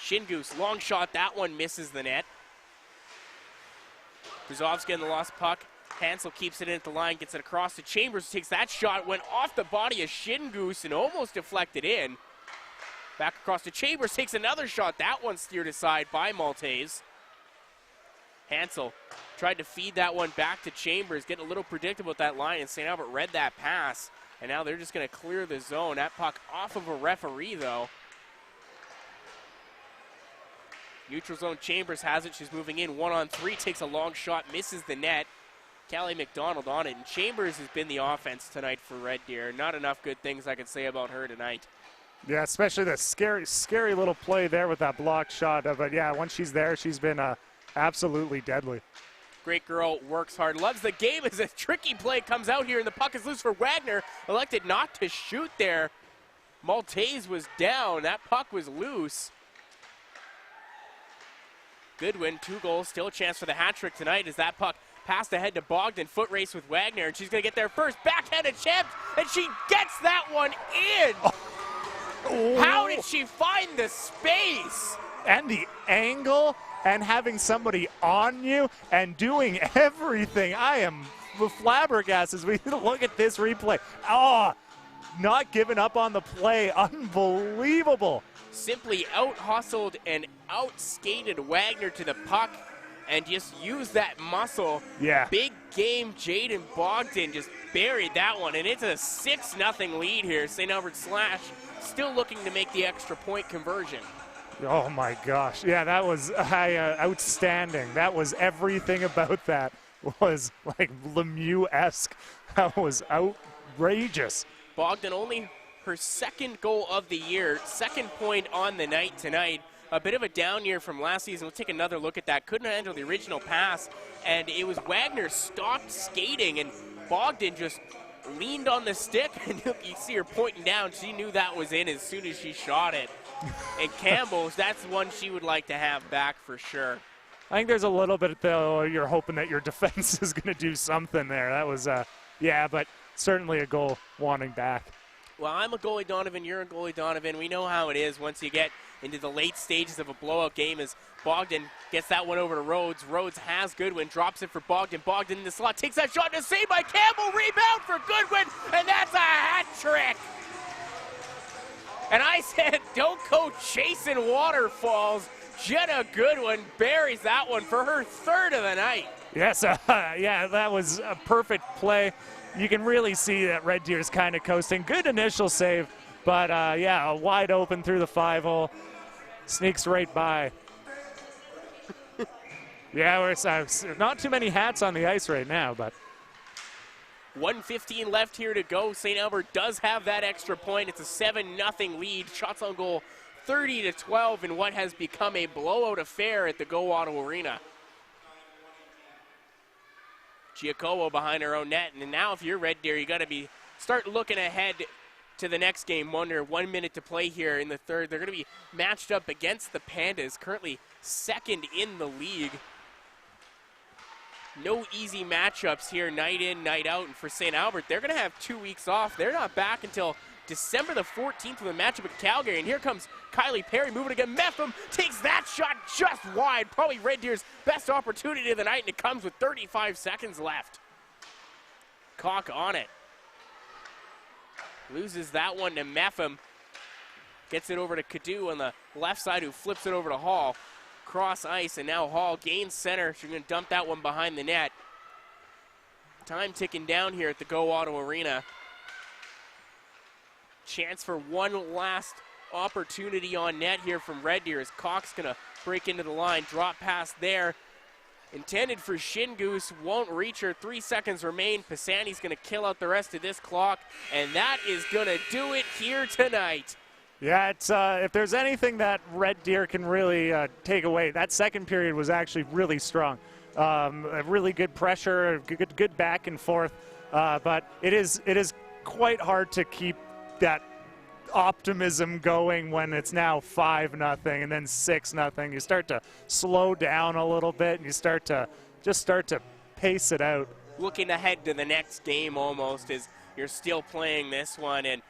Shingoose, long shot, that one misses the net. Brzezowski in the lost puck. Hansel keeps it in at the line, gets it across to Chambers, takes that shot, went off the body of Shingoose and almost deflected in. Back across to Chambers, takes another shot. That one steered aside by Maltese. Hansel tried to feed that one back to Chambers, getting a little predictable with that line, and St. Albert read that pass. And now they're just going to clear the zone. That puck off of a referee, though. Neutral zone, Chambers has it. She's moving in 1-on-3, takes a long shot, misses the net. Callie McDonald on it, and Chambers has been the offense tonight for Red Deer. Not enough good things I can say about her tonight. Yeah, especially the scary little play there with that blocked shot. But yeah, once she's there, she's been absolutely deadly. Great girl, works hard, loves the game as a tricky play comes out here, and the puck is loose for Wagner. Elected not to shoot there. Maltese was down. That puck was loose. Goodwin, 2 goals, still a chance for the hat trick tonight as that puck Pass ahead to Bogdan, foot race with Wagner, and she's going to get there first. Backhand attempt, and she gets that one in. Oh. How did she find the space? And the angle, and having somebody on you, and doing everything. I am flabbergasted as we look at this replay. Oh, not giving up on the play. Unbelievable. Simply out-hustled and out-skated Wagner to the puck and just used that muscle. Yeah. Big game Jaden Bogdan just buried that one, and it's a 6-0 lead here. St. Albert Slash still looking to make the extra point conversion. Oh my gosh. Yeah, that was outstanding. That was everything about that was like Lemieux-esque. That was outrageous. Bogdan only her second goal of the year, second point on the night tonight. A bit of a down year from last season. We'll take another look at that. Couldn't handle the original pass, and it was Wagner stopped skating, and Bogdan just leaned on the stick, and you see her pointing down. She knew that was in as soon as she shot it. And Campbell's, that's one she would like to have back for sure. I think there's a little bit, though, you're hoping that your defense is going to do something there. That was, yeah, but certainly a goal wanting back. Well, I'm a goalie Donovan, you're a goalie Donovan. We know how it is once you get into the late stages of a blowout game as Bogdan gets that one over to Rhodes. Rhodes has Goodwin, drops it for Bogdan. Bogdan in the slot, takes that shot to save by Campbell, rebound for Goodwin, and that's a hat trick. And I said, don't go chasing waterfalls. Jenna Goodwin buries that one for her third of the night. Yes, yeah, that was a perfect play. You can really see that Red Deer's kind of coasting. Good initial save, but yeah, wide open through the 5-hole. Sneaks right by. Yeah, we're not too many hats on the ice right now, but 1:15 left here to go. St. Albert does have that extra point. It's a 7-0 lead. Shots on goal 30-12 in what has become a blowout affair at the Go Auto Arena. Giacomo behind her own net, and now if you're Red Deer, you got to start looking ahead to the next game. 1 minute to play here in the third. They're going to be matched up against the Pandas, currently second in the league. No easy matchups here, night in, night out. And for St. Albert, they're going to have 2 weeks off. They're not back until December the 14th with a matchup at Calgary. And here comes Kylie Perry moving again. Metham takes that shot just wide. Probably Red Deer's best opportunity of the night, and it comes with 35 seconds left. Cock on it. Loses that one to Metham. Gets it over to Cadu on the left side, who flips it over to Hall. Cross ice, and now Hall gains center. She's going to dump that one behind the net. Time ticking down here at the Go Auto Arena. Chance for one last opportunity on net here from Red Deer as Cock's going to break into the line. Drop pass there. Intended for Shingoose, won't reach her. 3 seconds remain. Pisani's going to kill out the rest of this clock, and that is going to do it here tonight. yeah, it's if there's anything that Red Deer can really take away, that second period was actually really strong. A really good pressure, good back and forth, but it is quite hard to keep that optimism going when it's now 5-0 and then 6-0. You start to slow down a little bit, and you start to pace it out. Looking ahead to the next game almost as you're still playing this one, and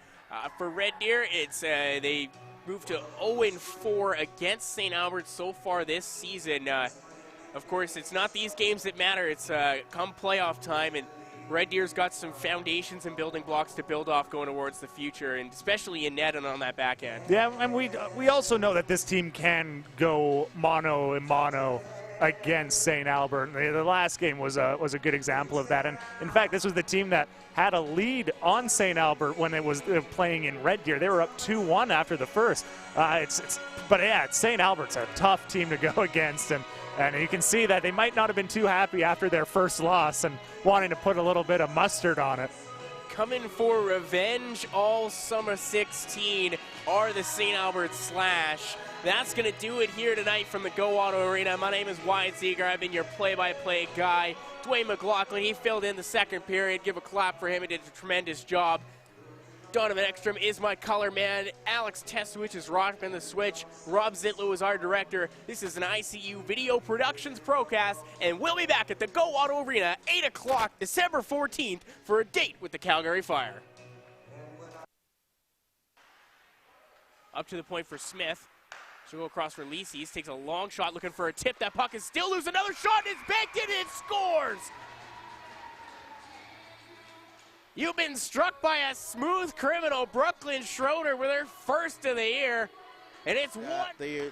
for Red Deer, it's they moved to 0-4 against St. Albert so far this season. Of course, it's not these games that matter. It's come playoff time, and Red Deer's got some foundations and building blocks to build off going towards the future, and especially in net and on that back end. Yeah, and we also know that this team can go mano a mano against St. Albert. The last game was a good example of that. And in fact, this was the team that had a lead on St. Albert when it was playing in Red Deer. They were up 2-1 after the first. But yeah, St. Albert's a tough team to go against, and you can see that they might not have been too happy after their first loss and wanting to put a little bit of mustard on it. Coming for revenge all summer 16 are the St. Albert Slash. That's going to do it here tonight from the Go Auto Arena. My name is Wyatt Seeger. I've been your play-by-play guy. Dwayne McLaughlin, he filled in the second period. Give a clap for him. He did a tremendous job. Donovan Ekstrom is my color man. Alex Testwich is rocking the switch. Rob Zitlow is our director. This is an ICU Video Productions Procast, and we'll be back at the Go Auto Arena, 8 o'clock, December 14th, for a date with the Calgary Fire. Up to the point for Smith. She'll go across for Lisies. Takes a long shot looking for a tip. That puck is still loose. Another shot is banked in and it scores! You've been struck by a smooth criminal, Brooklyn Schroeder, with her first of the year. And it's one. They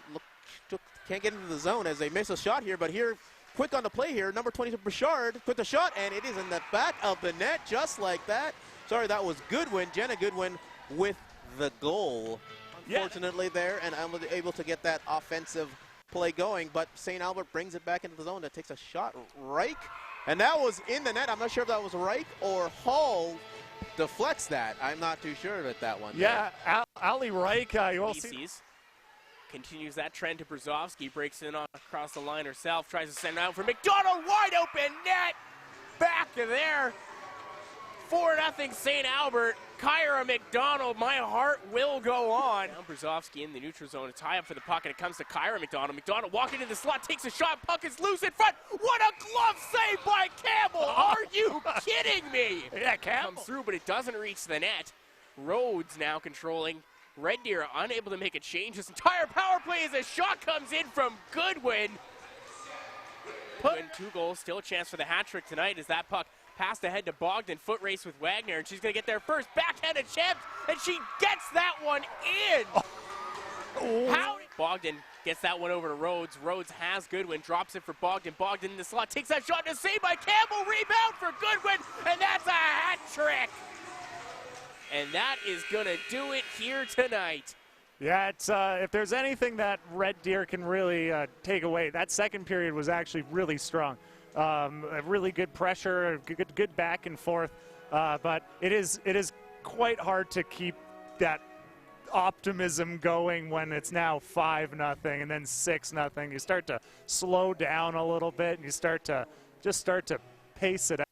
can't get into the zone as they miss a shot here, but here, quick on the play here, number 22, Bouchard, put the shot, and it is in the back of the net, just like that. Sorry, that was Goodwin, Jenna Goodwin with the goal. Unfortunately there, and I'm able to get that offensive play going, but St. Albert brings it back into the zone. That takes a shot, Reich, and that was in the net. I'm not sure if that was Reich or Hall deflects that. I'm not too sure with that one. Yeah, Ali Reich, you will see. Continues that trend to Brzezowski, breaks in across the line herself, tries to send out for McDonald, wide open net, back there. 4-0 St. Albert. Kyra McDonald, my heart will go on. Now Brzezowski in the neutral zone to tie up for the puck, and it comes to Kyra McDonald. McDonald walking into the slot, takes a shot, puck is loose in front. What a glove save by Campbell! Are you kidding me? Yeah, Campbell comes through, but it doesn't reach the net. Rhodes now controlling. Red Deer unable to make a change. This entire power play as a shot comes in from Goodwin. Put in 2 goals, still a chance for the hat trick tonight as that puck passed ahead to Bogdan, foot race with Wagner, and she's going to get there first. Backhanded champ, and she gets that one in. Oh. Bogdan gets that one over to Rhodes. Rhodes has Goodwin, drops it for Bogdan. Bogdan in the slot, takes that shot to save by Campbell. Rebound for Goodwin, and that's a hat trick. And that is going to do it here tonight. Yeah, it's, if there's anything that Red Deer can really take away, that second period was actually really strong. A really good pressure, good back and forth, but it is quite hard to keep that optimism going when it's now 5-0 and then 6-0. You start to slow down a little bit, and you start to pace it out.